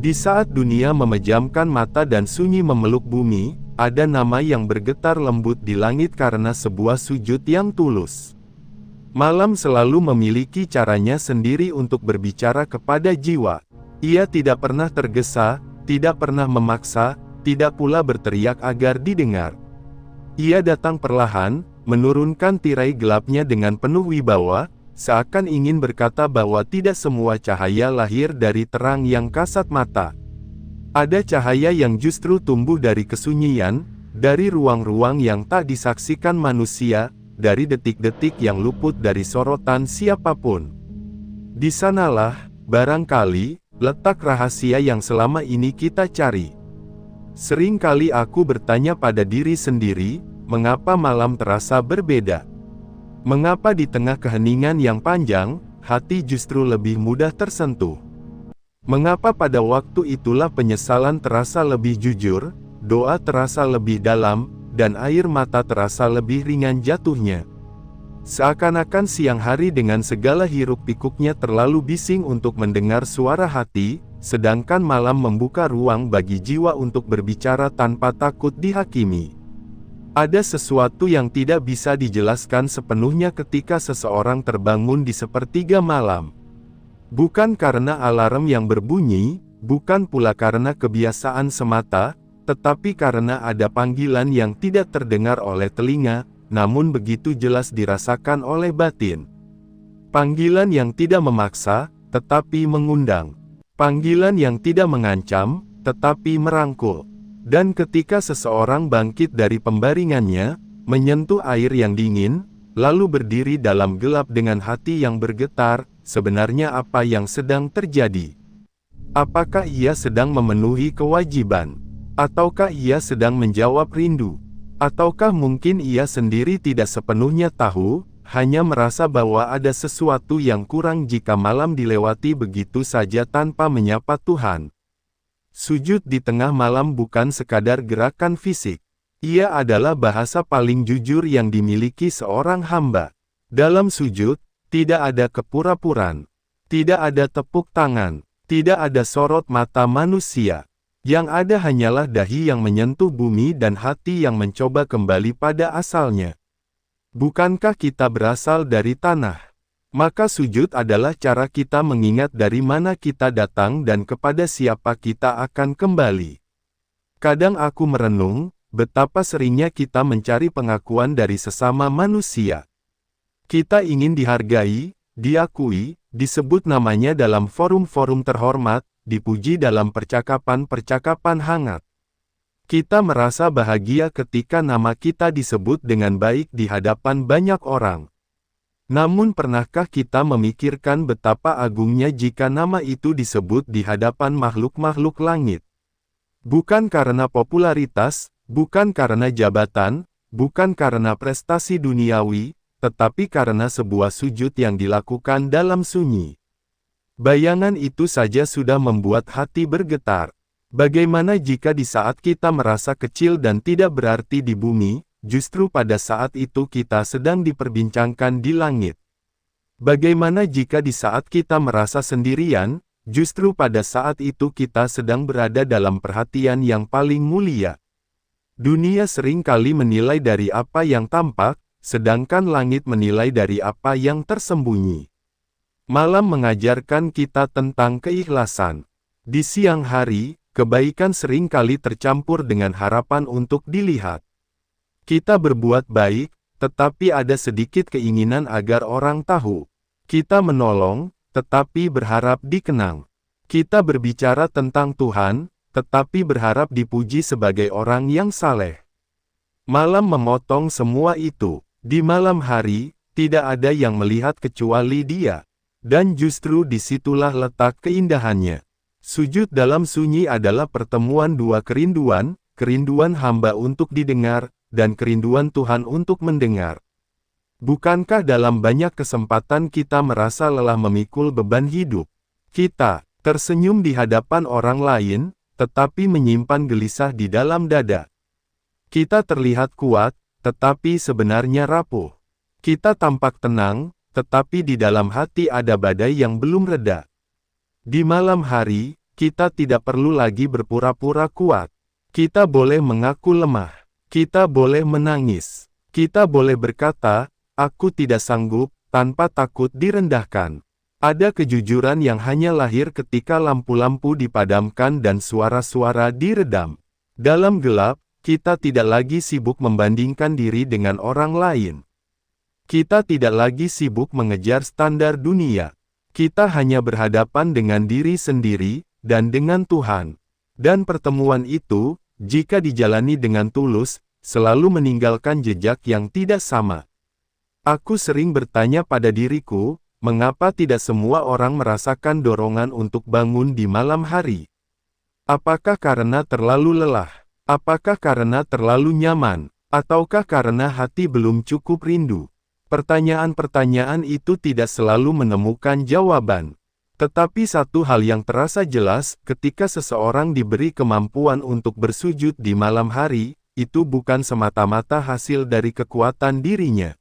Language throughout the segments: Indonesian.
Di saat dunia memejamkan mata dan sunyi memeluk bumi, ada nama yang bergetar lembut di langit karena sebuah sujud yang tulus. Malam selalu memiliki caranya sendiri untuk berbicara kepada jiwa. Ia tidak pernah tergesa, tidak pernah memaksa, tidak pula berteriak agar didengar. Ia datang perlahan, menurunkan tirai gelapnya dengan penuh wibawa, seakan ingin berkata bahwa tidak semua cahaya lahir dari terang yang kasat mata. Ada cahaya yang justru tumbuh dari kesunyian, dari ruang-ruang yang tak disaksikan manusia, dari detik-detik yang luput dari sorotan siapapun. Di sanalah, barangkali, letak rahasia yang selama ini kita cari. Sering kali aku bertanya pada diri sendiri, mengapa malam terasa berbeda? Mengapa di tengah keheningan yang panjang, hati justru lebih mudah tersentuh? Mengapa pada waktu itulah penyesalan terasa lebih jujur, doa terasa lebih dalam, dan air mata terasa lebih ringan jatuhnya? Seakan-akan siang hari dengan segala hiruk-pikuknya terlalu bising untuk mendengar suara hati, sedangkan malam membuka ruang bagi jiwa untuk berbicara tanpa takut dihakimi. Ada sesuatu yang tidak bisa dijelaskan sepenuhnya ketika seseorang terbangun di sepertiga malam. Bukan karena alarm yang berbunyi, bukan pula karena kebiasaan semata, tetapi karena ada panggilan yang tidak terdengar oleh telinga, namun begitu jelas dirasakan oleh batin. Panggilan yang tidak memaksa, tetapi mengundang. Panggilan yang tidak mengancam, tetapi merangkul. Dan ketika seseorang bangkit dari pembaringannya, menyentuh air yang dingin, lalu berdiri dalam gelap dengan hati yang bergetar, sebenarnya apa yang sedang terjadi? Apakah ia sedang memenuhi kewajiban? Ataukah ia sedang menjawab rindu? Ataukah mungkin ia sendiri tidak sepenuhnya tahu, hanya merasa bahwa ada sesuatu yang kurang jika malam dilewati begitu saja tanpa menyapa Tuhan? Sujud di tengah malam bukan sekadar gerakan fisik. Ia adalah bahasa paling jujur yang dimiliki seorang hamba. Dalam sujud, tidak ada kepura-puraan. Tidak ada tepuk tangan. Tidak ada sorot mata manusia. Yang ada hanyalah dahi yang menyentuh bumi dan hati yang mencoba kembali pada asalnya. Bukankah kita berasal dari tanah? Maka sujud adalah cara kita mengingat dari mana kita datang dan kepada siapa kita akan kembali. Kadang aku merenung, betapa seringnya kita mencari pengakuan dari sesama manusia. Kita ingin dihargai, diakui, disebut namanya dalam forum-forum terhormat, dipuji dalam percakapan-percakapan hangat. Kita merasa bahagia ketika nama kita disebut dengan baik di hadapan banyak orang. Namun pernahkah kita memikirkan betapa agungnya jika nama itu disebut di hadapan makhluk-makhluk langit? Bukan karena popularitas, bukan karena jabatan, bukan karena prestasi duniawi, tetapi karena sebuah sujud yang dilakukan dalam sunyi. Bayangan itu saja sudah membuat hati bergetar. Bagaimana jika di saat kita merasa kecil dan tidak berarti di bumi, justru pada saat itu kita sedang diperbincangkan di langit? Bagaimana jika di saat kita merasa sendirian, justru pada saat itu kita sedang berada dalam perhatian yang paling mulia? Dunia seringkali menilai dari apa yang tampak, sedangkan langit menilai dari apa yang tersembunyi. Malam mengajarkan kita tentang keikhlasan. Di siang hari, kebaikan seringkali tercampur dengan harapan untuk dilihat. Kita berbuat baik, tetapi ada sedikit keinginan agar orang tahu. Kita menolong, tetapi berharap dikenang. Kita berbicara tentang Tuhan, tetapi berharap dipuji sebagai orang yang saleh. Malam memotong semua itu. Di malam hari, tidak ada yang melihat kecuali Dia. Dan justru disitulah letak keindahannya. Sujud dalam sunyi adalah pertemuan dua kerinduan, kerinduan hamba untuk didengar, dan kerinduan Tuhan untuk mendengar. Bukankah dalam banyak kesempatan kita merasa lelah memikul beban hidup? Kita tersenyum di hadapan orang lain, tetapi menyimpan gelisah di dalam dada. Kita terlihat kuat, tetapi sebenarnya rapuh. Kita tampak tenang, tetapi di dalam hati ada badai yang belum reda. Di malam hari, Kita tidak perlu lagi berpura-pura kuat. Kita boleh mengaku lemah. Kita boleh menangis. Kita boleh berkata, "Aku tidak sanggup," tanpa takut direndahkan. Ada kejujuran yang hanya lahir ketika lampu-lampu dipadamkan dan suara-suara diredam. Dalam gelap, kita tidak lagi sibuk membandingkan diri dengan orang lain. Kita tidak lagi sibuk mengejar standar dunia. Kita hanya berhadapan dengan diri sendiri dan dengan Tuhan. Dan pertemuan itu, jika dijalani dengan tulus, selalu meninggalkan jejak yang tidak sama. Aku sering bertanya pada diriku, mengapa tidak semua orang merasakan dorongan untuk bangun di malam hari? Apakah karena terlalu lelah? Apakah karena terlalu nyaman? Ataukah karena hati belum cukup rindu? Pertanyaan-pertanyaan itu tidak selalu menemukan jawaban. Tetapi satu hal yang terasa jelas, ketika seseorang diberi kemampuan untuk bersujud di malam hari, itu bukan semata-mata hasil dari kekuatan dirinya.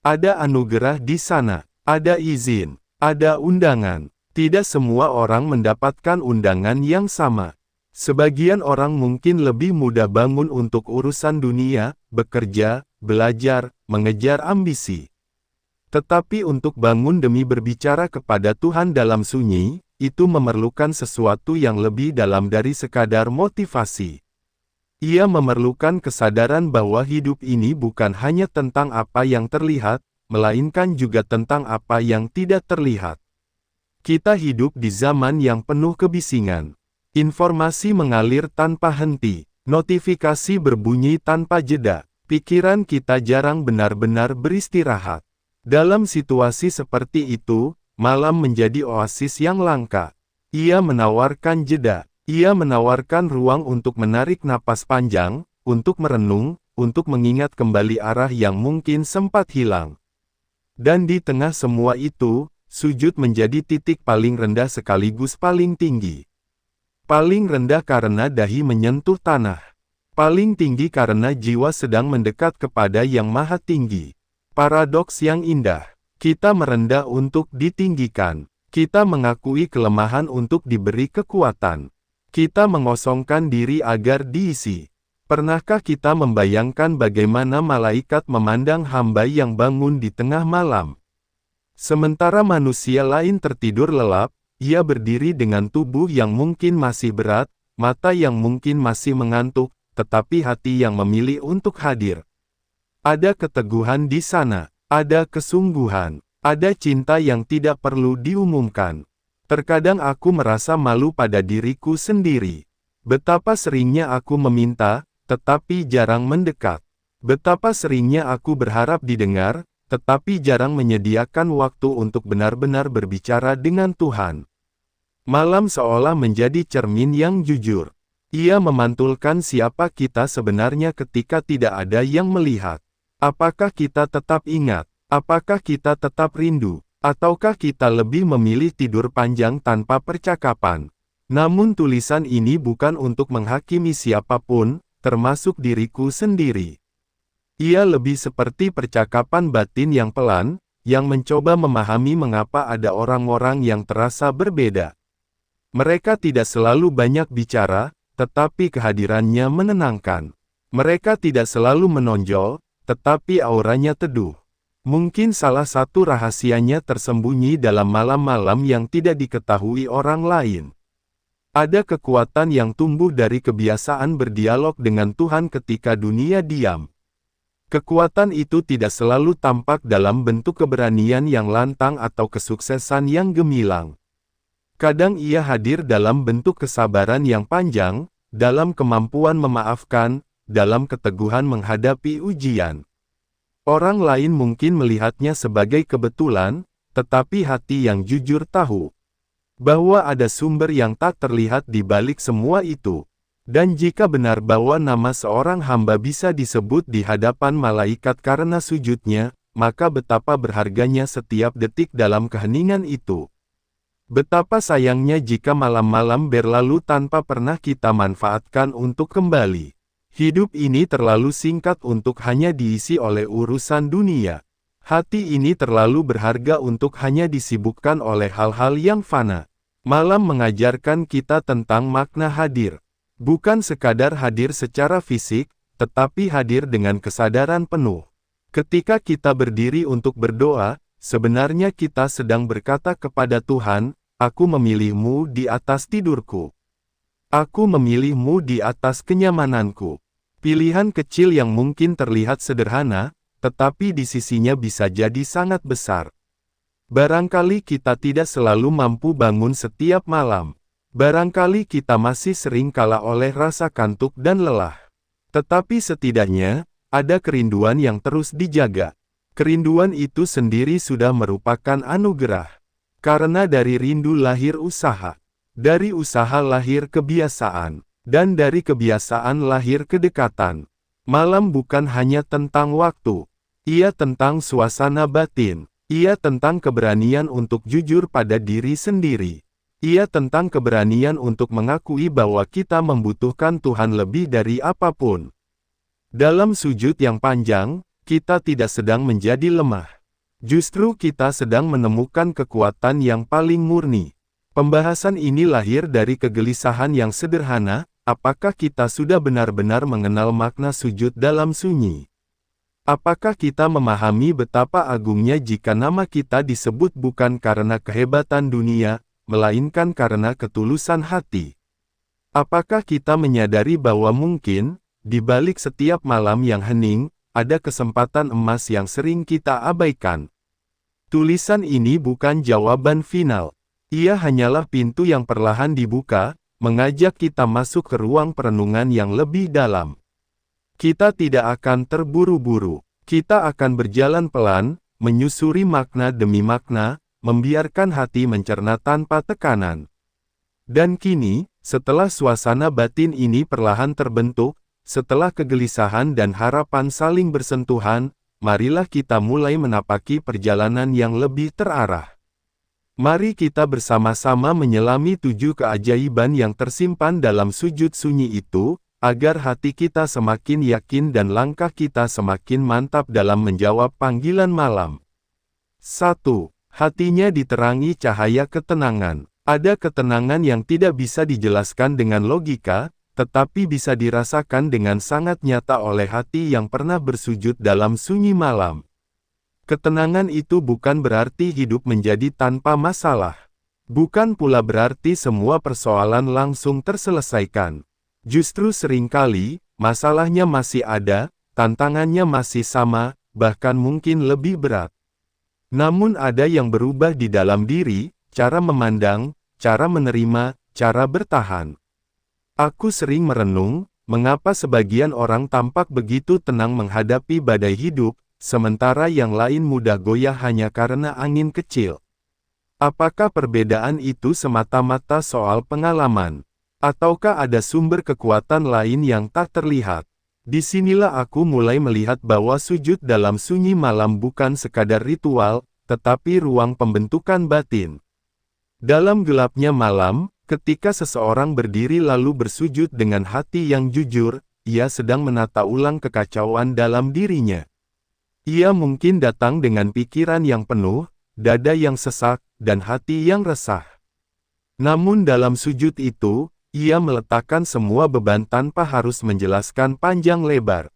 Ada anugerah di sana, ada izin, ada undangan. Tidak semua orang mendapatkan undangan yang sama. Sebagian orang mungkin lebih mudah bangun untuk urusan dunia, bekerja, belajar, mengejar ambisi. Tetapi untuk bangun demi berbicara kepada Tuhan dalam sunyi, itu memerlukan sesuatu yang lebih dalam dari sekadar motivasi. Ia memerlukan kesadaran bahwa hidup ini bukan hanya tentang apa yang terlihat, melainkan juga tentang apa yang tidak terlihat. Kita hidup di zaman yang penuh kebisingan. Informasi mengalir tanpa henti, notifikasi berbunyi tanpa jeda, pikiran kita jarang benar-benar beristirahat. Dalam situasi seperti itu, malam menjadi oasis yang langka. Ia menawarkan jeda, ia menawarkan ruang untuk menarik napas panjang, untuk merenung, untuk mengingat kembali arah yang mungkin sempat hilang. Dan di tengah semua itu, sujud menjadi titik paling rendah sekaligus paling tinggi. Paling rendah karena dahi menyentuh tanah. Paling tinggi karena jiwa sedang mendekat kepada Yang Maha Tinggi. Paradoks yang indah. Kita merendah untuk ditinggikan. Kita mengakui kelemahan untuk diberi kekuatan. Kita mengosongkan diri agar diisi. Pernahkah kita membayangkan bagaimana malaikat memandang hamba yang bangun di tengah malam? Sementara manusia lain tertidur lelap, ia berdiri dengan tubuh yang mungkin masih berat, mata yang mungkin masih mengantuk, tetapi hati yang memilih untuk hadir. Ada keteguhan di sana, ada kesungguhan, ada cinta yang tidak perlu diumumkan. Terkadang aku merasa malu pada diriku sendiri. Betapa seringnya aku meminta, tetapi jarang mendekat. Betapa seringnya aku berharap didengar, tetapi jarang menyediakan waktu untuk benar-benar berbicara dengan Tuhan. Malam seolah menjadi cermin yang jujur. Ia memantulkan siapa kita sebenarnya ketika tidak ada yang melihat. Apakah kita tetap ingat? Apakah kita tetap rindu? Ataukah kita lebih memilih tidur panjang tanpa percakapan? Namun tulisan ini bukan untuk menghakimi siapapun, termasuk diriku sendiri. Ia lebih seperti percakapan batin yang pelan, yang mencoba memahami mengapa ada orang-orang yang terasa berbeda. Mereka tidak selalu banyak bicara, tetapi kehadirannya menenangkan. Mereka tidak selalu menonjol, tetapi auranya teduh. Mungkin salah satu rahasianya tersembunyi dalam malam-malam yang tidak diketahui orang lain. Ada kekuatan yang tumbuh dari kebiasaan berdialog dengan Tuhan ketika dunia diam. Kekuatan itu tidak selalu tampak dalam bentuk keberanian yang lantang atau kesuksesan yang gemilang. Kadang ia hadir dalam bentuk kesabaran yang panjang, dalam kemampuan memaafkan, dalam keteguhan menghadapi ujian. Orang lain mungkin melihatnya sebagai kebetulan, tetapi hati yang jujur tahu bahwa ada sumber yang tak terlihat di balik semua itu. Dan jika benar bahwa nama seorang hamba bisa disebut di hadapan malaikat karena sujudnya, maka betapa berharganya setiap detik dalam keheningan itu. Betapa sayangnya jika malam-malam berlalu tanpa pernah kita manfaatkan untuk kembali. Hidup ini terlalu singkat untuk hanya diisi oleh urusan dunia. Hati ini terlalu berharga untuk hanya disibukkan oleh hal-hal yang fana. Malam mengajarkan kita tentang makna hadir. Bukan sekadar hadir secara fisik, tetapi hadir dengan kesadaran penuh. Ketika kita berdiri untuk berdoa, sebenarnya kita sedang berkata kepada Tuhan, "Aku memilih-Mu di atas tidurku. Aku memilih-Mu di atas kenyamananku." Pilihan kecil yang mungkin terlihat sederhana, tetapi di sisinya bisa jadi sangat besar. Barangkali kita tidak selalu mampu bangun setiap malam. Barangkali kita masih sering kalah oleh rasa kantuk dan lelah. Tetapi setidaknya, ada kerinduan yang terus dijaga. Kerinduan itu sendiri sudah merupakan anugerah. Karena dari rindu lahir usaha. Dari usaha lahir kebiasaan. Dan dari kebiasaan lahir kedekatan. Malam bukan hanya tentang waktu. Ia tentang suasana batin. Ia tentang keberanian untuk jujur pada diri sendiri. Ia tentang keberanian untuk mengakui bahwa kita membutuhkan Tuhan lebih dari apapun. Dalam sujud yang panjang, kita tidak sedang menjadi lemah. Justru kita sedang menemukan kekuatan yang paling murni. Pembahasan ini lahir dari kegelisahan yang sederhana, apakah kita sudah benar-benar mengenal makna sujud dalam sunyi? Apakah kita memahami betapa agungnya jika nama kita disebut bukan karena kehebatan dunia, melainkan karena ketulusan hati? Apakah kita menyadari bahwa mungkin, di balik setiap malam yang hening, ada kesempatan emas yang sering kita abaikan? Tulisan ini bukan jawaban final. Ia hanyalah pintu yang perlahan dibuka, mengajak kita masuk ke ruang perenungan yang lebih dalam. Kita tidak akan terburu-buru. Kita akan berjalan pelan, menyusuri makna demi makna, membiarkan hati mencerna tanpa tekanan. Dan kini, setelah suasana batin ini perlahan terbentuk, setelah kegelisahan dan harapan saling bersentuhan, marilah kita mulai menapaki perjalanan yang lebih terarah. Mari kita bersama-sama menyelami 7 keajaiban yang tersimpan dalam sujud sunyi itu, agar hati kita semakin yakin dan langkah kita semakin mantap dalam menjawab panggilan malam. 1. Hatinya diterangi cahaya ketenangan. Ada ketenangan yang tidak bisa dijelaskan dengan logika, tetapi bisa dirasakan dengan sangat nyata oleh hati yang pernah bersujud dalam sunyi malam. Ketenangan itu bukan berarti hidup menjadi tanpa masalah. Bukan pula berarti semua persoalan langsung terselesaikan. Justru seringkali, masalahnya masih ada, tantangannya masih sama, bahkan mungkin lebih berat. Namun ada yang berubah di dalam diri, cara memandang, cara menerima, cara bertahan. Aku sering merenung, mengapa sebagian orang tampak begitu tenang menghadapi badai hidup, sementara yang lain mudah goyah hanya karena angin kecil. Apakah perbedaan itu semata-mata soal pengalaman? Ataukah ada sumber kekuatan lain yang tak terlihat? Disinilah aku mulai melihat bahwa sujud dalam sunyi malam bukan sekadar ritual, tetapi ruang pembentukan batin. Dalam gelapnya malam, ketika seseorang berdiri lalu bersujud dengan hati yang jujur, ia sedang menata ulang kekacauan dalam dirinya. Ia mungkin datang dengan pikiran yang penuh, dada yang sesak, dan hati yang resah. Namun dalam sujud itu, ia meletakkan semua beban tanpa harus menjelaskan panjang lebar.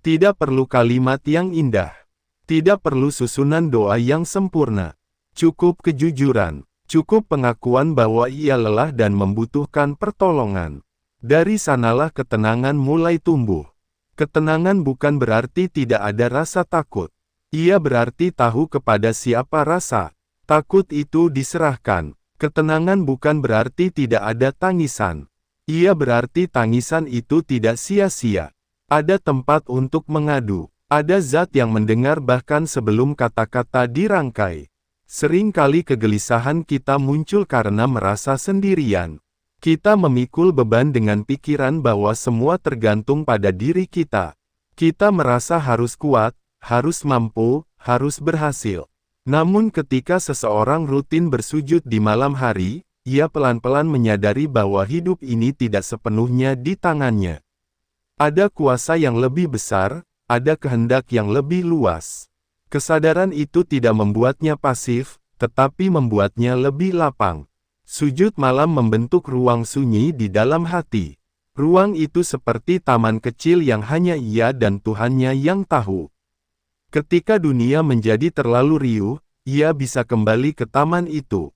Tidak perlu kalimat yang indah. Tidak perlu susunan doa yang sempurna. Cukup kejujuran. Cukup pengakuan bahwa ia lelah dan membutuhkan pertolongan. Dari sanalah ketenangan mulai tumbuh. Ketenangan bukan berarti tidak ada rasa takut. Ia berarti tahu kepada siapa rasa takut itu diserahkan. Ketenangan bukan berarti tidak ada tangisan. Ia berarti tangisan itu tidak sia-sia. Ada tempat untuk mengadu. Ada zat yang mendengar bahkan sebelum kata-kata dirangkai. Seringkali kegelisahan kita muncul karena merasa sendirian. Kita memikul beban dengan pikiran bahwa semua tergantung pada diri kita. Kita merasa harus kuat, harus mampu, harus berhasil. Namun ketika seseorang rutin bersujud di malam hari, ia pelan-pelan menyadari bahwa hidup ini tidak sepenuhnya di tangannya. Ada kuasa yang lebih besar, ada kehendak yang lebih luas. Kesadaran itu tidak membuatnya pasif, tetapi membuatnya lebih lapang. Sujud malam membentuk ruang sunyi di dalam hati. Ruang itu seperti taman kecil yang hanya ia dan Tuhannya yang tahu. Ketika dunia menjadi terlalu riuh, ia bisa kembali ke taman itu.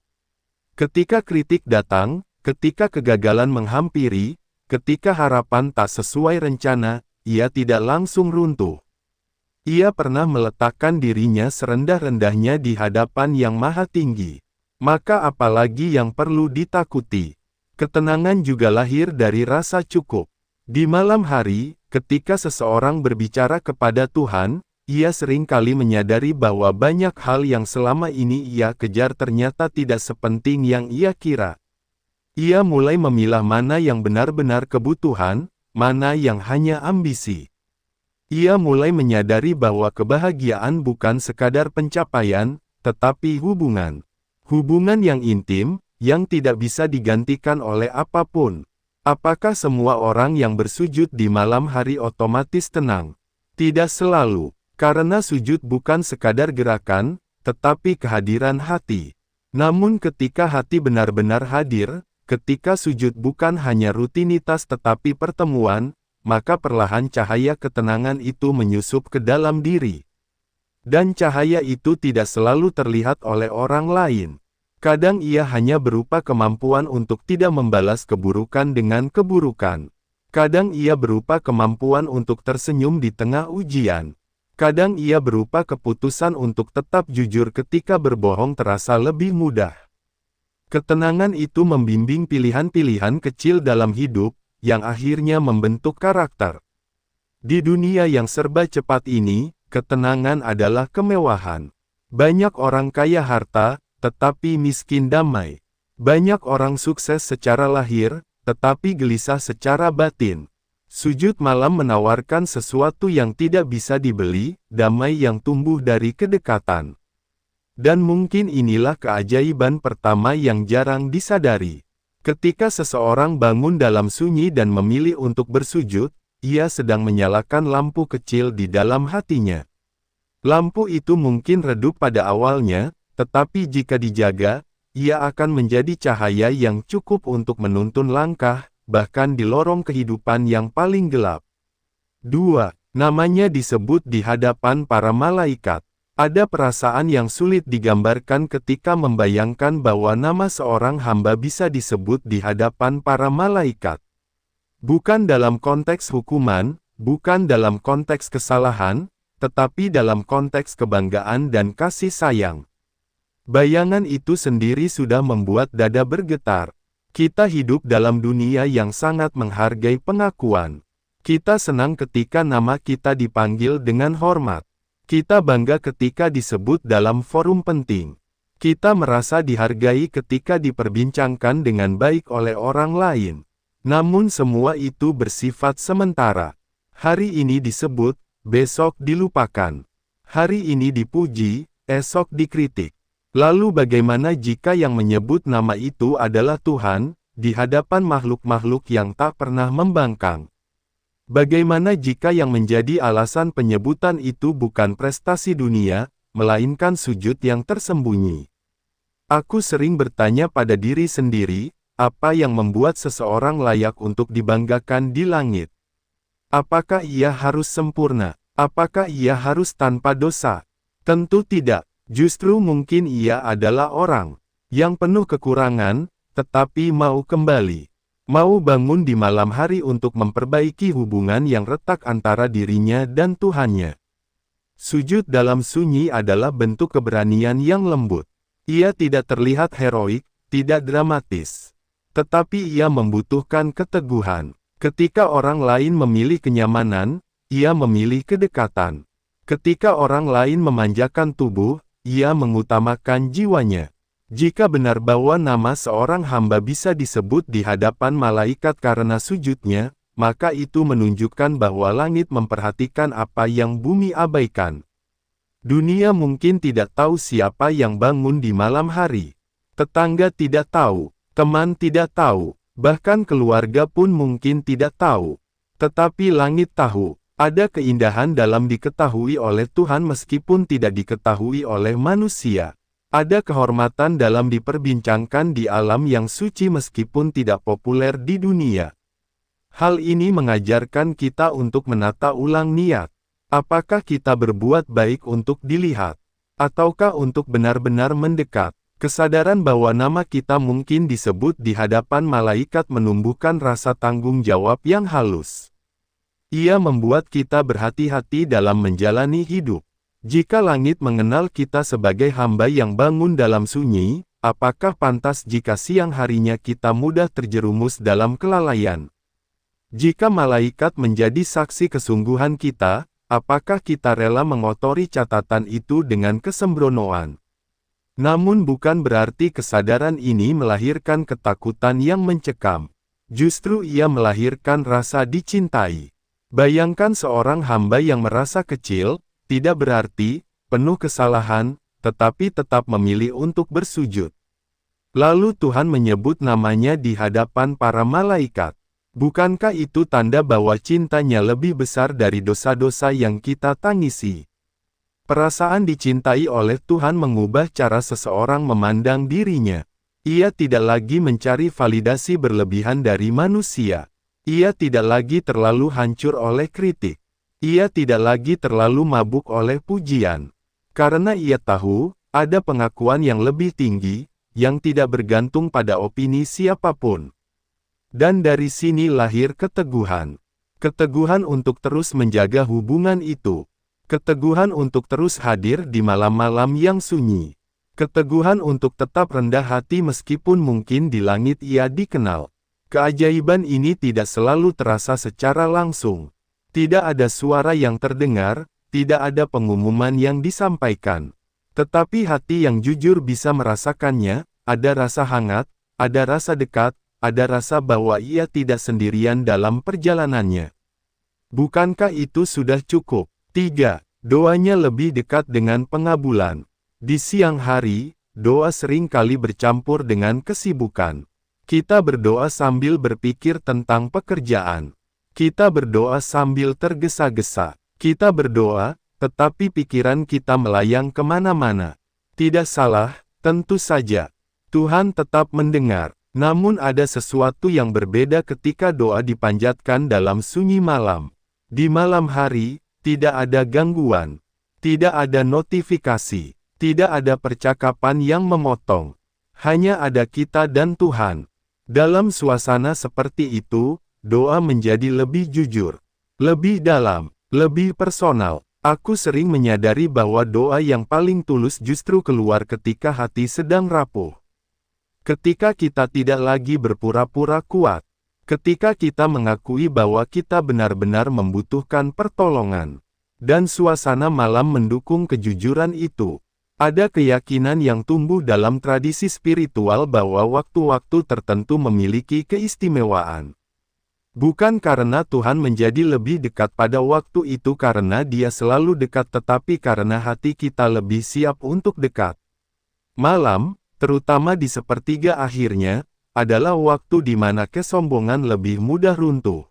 Ketika kritik datang, ketika kegagalan menghampiri, ketika harapan tak sesuai rencana, ia tidak langsung runtuh. Ia pernah meletakkan dirinya serendah-rendahnya di hadapan Yang Maha Tinggi. Maka apalagi yang perlu ditakuti? Ketenangan juga lahir dari rasa cukup. Di malam hari, ketika seseorang berbicara kepada Tuhan, ia seringkali menyadari bahwa banyak hal yang selama ini ia kejar ternyata tidak sepenting yang ia kira. Ia mulai memilah mana yang benar-benar kebutuhan, mana yang hanya ambisi. Ia mulai menyadari bahwa kebahagiaan bukan sekadar pencapaian, tetapi hubungan. Hubungan yang intim, yang tidak bisa digantikan oleh apapun. Apakah semua orang yang bersujud di malam hari otomatis tenang? Tidak selalu, karena sujud bukan sekadar gerakan, tetapi kehadiran hati. Namun ketika hati benar-benar hadir, ketika sujud bukan hanya rutinitas tetapi pertemuan, maka perlahan cahaya ketenangan itu menyusup ke dalam diri. Dan cahaya itu tidak selalu terlihat oleh orang lain. Kadang ia hanya berupa kemampuan untuk tidak membalas keburukan dengan keburukan. Kadang ia berupa kemampuan untuk tersenyum di tengah ujian. Kadang ia berupa keputusan untuk tetap jujur ketika berbohong terasa lebih mudah. Ketenangan itu membimbing pilihan-pilihan kecil dalam hidup, yang akhirnya membentuk karakter. Di dunia yang serba cepat ini, ketenangan adalah kemewahan. Banyak orang kaya harta, tetapi miskin damai. Banyak orang sukses secara lahir, tetapi gelisah secara batin. Sujud malam menawarkan sesuatu yang tidak bisa dibeli, damai yang tumbuh dari kedekatan. Dan mungkin inilah keajaiban pertama yang jarang disadari. Ketika seseorang bangun dalam sunyi dan memilih untuk bersujud, ia sedang menyalakan lampu kecil di dalam hatinya. Lampu itu mungkin redup pada awalnya, tetapi jika dijaga, ia akan menjadi cahaya yang cukup untuk menuntun langkah, bahkan di lorong kehidupan yang paling gelap. 2. Namanya disebut di hadapan para malaikat. Ada perasaan yang sulit digambarkan ketika membayangkan bahwa nama seorang hamba bisa disebut di hadapan para malaikat. Bukan dalam konteks hukuman, bukan dalam konteks kesalahan, tetapi dalam konteks kebanggaan dan kasih sayang. Bayangan itu sendiri sudah membuat dada bergetar. Kita hidup dalam dunia yang sangat menghargai pengakuan. Kita senang ketika nama kita dipanggil dengan hormat. Kita bangga ketika disebut dalam forum penting. Kita merasa dihargai ketika diperbincangkan dengan baik oleh orang lain. Namun semua itu bersifat sementara. Hari ini disebut, besok dilupakan. Hari ini dipuji, esok dikritik. Lalu bagaimana jika yang menyebut nama itu adalah Tuhan, di hadapan makhluk-makhluk yang tak pernah membangkang? Bagaimana jika yang menjadi alasan penyebutan itu bukan prestasi dunia, melainkan sujud yang tersembunyi? Aku sering bertanya pada diri sendiri, apa yang membuat seseorang layak untuk dibanggakan di langit? Apakah ia harus sempurna? Apakah ia harus tanpa dosa? Tentu tidak. Justru mungkin ia adalah orang yang penuh kekurangan, tetapi mau kembali. Mau bangun di malam hari untuk memperbaiki hubungan yang retak antara dirinya dan Tuhannya. Sujud dalam sunyi adalah bentuk keberanian yang lembut. Ia tidak terlihat heroik, tidak dramatis. Tetapi ia membutuhkan keteguhan. Ketika orang lain memilih kenyamanan, ia memilih kedekatan. Ketika orang lain memanjakan tubuh, ia mengutamakan jiwanya. Jika benar bahwa nama seorang hamba bisa disebut di hadapan malaikat karena sujudnya, maka itu menunjukkan bahwa langit memperhatikan apa yang bumi abaikan. Dunia mungkin tidak tahu siapa yang bangun di malam hari. Tetangga tidak tahu, teman tidak tahu, bahkan keluarga pun mungkin tidak tahu. Tetapi langit tahu. Ada keindahan dalam diketahui oleh Tuhan meskipun tidak diketahui oleh manusia. Ada kehormatan dalam diperbincangkan di alam yang suci meskipun tidak populer di dunia. Hal ini mengajarkan kita untuk menata ulang niat. Apakah kita berbuat baik untuk dilihat? Ataukah untuk benar-benar mendekat? Kesadaran bahwa nama kita mungkin disebut di hadapan malaikat menumbuhkan rasa tanggung jawab yang halus. Ia membuat kita berhati-hati dalam menjalani hidup. Jika langit mengenal kita sebagai hamba yang bangun dalam sunyi, apakah pantas jika siang harinya kita mudah terjerumus dalam kelalaian? Jika malaikat menjadi saksi kesungguhan kita, apakah kita rela mengotori catatan itu dengan kesembronoan? Namun bukan berarti kesadaran ini melahirkan ketakutan yang mencekam. Justru ia melahirkan rasa dicintai. Bayangkan seorang hamba yang merasa kecil, tidak berarti, penuh kesalahan, tetapi tetap memilih untuk bersujud. Lalu Tuhan menyebut namanya di hadapan para malaikat. Bukankah itu tanda bahwa cintanya lebih besar dari dosa-dosa yang kita tangisi? Perasaan dicintai oleh Tuhan mengubah cara seseorang memandang dirinya. Ia tidak lagi mencari validasi berlebihan dari manusia. Ia tidak lagi terlalu hancur oleh kritik. Ia tidak lagi terlalu mabuk oleh pujian. Karena ia tahu, ada pengakuan yang lebih tinggi, yang tidak bergantung pada opini siapapun. Dan dari sini lahir keteguhan. Keteguhan untuk terus menjaga hubungan itu. Keteguhan untuk terus hadir di malam-malam yang sunyi. Keteguhan untuk tetap rendah hati meskipun mungkin di langit ia dikenal. Keajaiban ini tidak selalu terasa secara langsung. Tidak ada suara yang terdengar, tidak ada pengumuman yang disampaikan. Tetapi hati yang jujur bisa merasakannya, ada rasa hangat, ada rasa dekat, ada rasa bahwa ia tidak sendirian dalam perjalanannya. Bukankah itu sudah cukup? 3. Doanya lebih dekat dengan pengabulan. Di siang hari, doa sering kali bercampur dengan kesibukan. Kita berdoa sambil berpikir tentang pekerjaan. Kita berdoa sambil tergesa-gesa. Kita berdoa, tetapi pikiran kita melayang kemana-mana. Tidak salah, tentu saja. Tuhan tetap mendengar. Namun ada sesuatu yang berbeda ketika doa dipanjatkan dalam sunyi malam. Di malam hari, tidak ada gangguan. Tidak ada notifikasi. Tidak ada percakapan yang memotong. Hanya ada kita dan Tuhan. Dalam suasana seperti itu, doa menjadi lebih jujur, lebih dalam, lebih personal. Aku sering menyadari bahwa doa yang paling tulus justru keluar ketika hati sedang rapuh. Ketika kita tidak lagi berpura-pura kuat. Ketika kita mengakui bahwa kita benar-benar membutuhkan pertolongan. Dan suasana malam mendukung kejujuran itu. Ada keyakinan yang tumbuh dalam tradisi spiritual bahwa waktu-waktu tertentu memiliki keistimewaan. Bukan karena Tuhan menjadi lebih dekat pada waktu itu karena Dia selalu dekat tetapi karena hati kita lebih siap untuk dekat. Malam, terutama di sepertiga akhirnya, adalah waktu di mana kesombongan lebih mudah runtuh.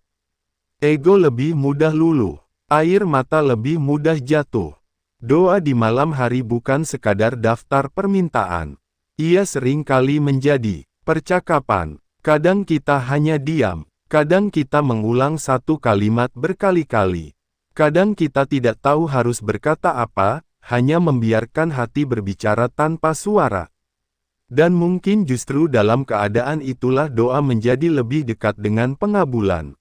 Ego lebih mudah luluh. Air mata lebih mudah jatuh. Doa di malam hari bukan sekadar daftar permintaan. Ia sering kali menjadi percakapan. Kadang kita hanya diam. Kadang kita mengulang satu kalimat berkali-kali. Kadang kita tidak tahu harus berkata apa, hanya membiarkan hati berbicara tanpa suara. Dan mungkin justru dalam keadaan itulah doa menjadi lebih dekat dengan pengabulan.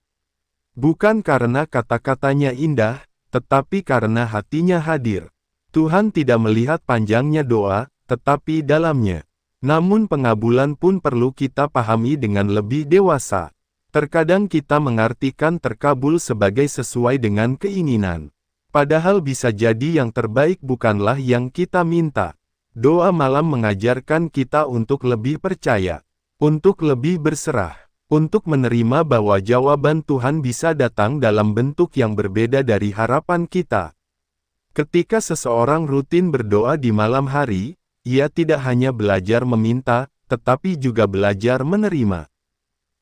Bukan karena kata-katanya indah, tetapi karena hatinya hadir. Tuhan tidak melihat panjangnya doa, tetapi dalamnya. Namun pengabulan pun perlu kita pahami dengan lebih dewasa. Terkadang kita mengartikan terkabul sebagai sesuai dengan keinginan. Padahal bisa jadi yang terbaik bukanlah yang kita minta. Doa malam mengajarkan kita untuk lebih percaya, untuk lebih berserah, untuk menerima bahwa jawaban Tuhan bisa datang dalam bentuk yang berbeda dari harapan kita. Ketika seseorang rutin berdoa di malam hari, ia tidak hanya belajar meminta, tetapi juga belajar menerima.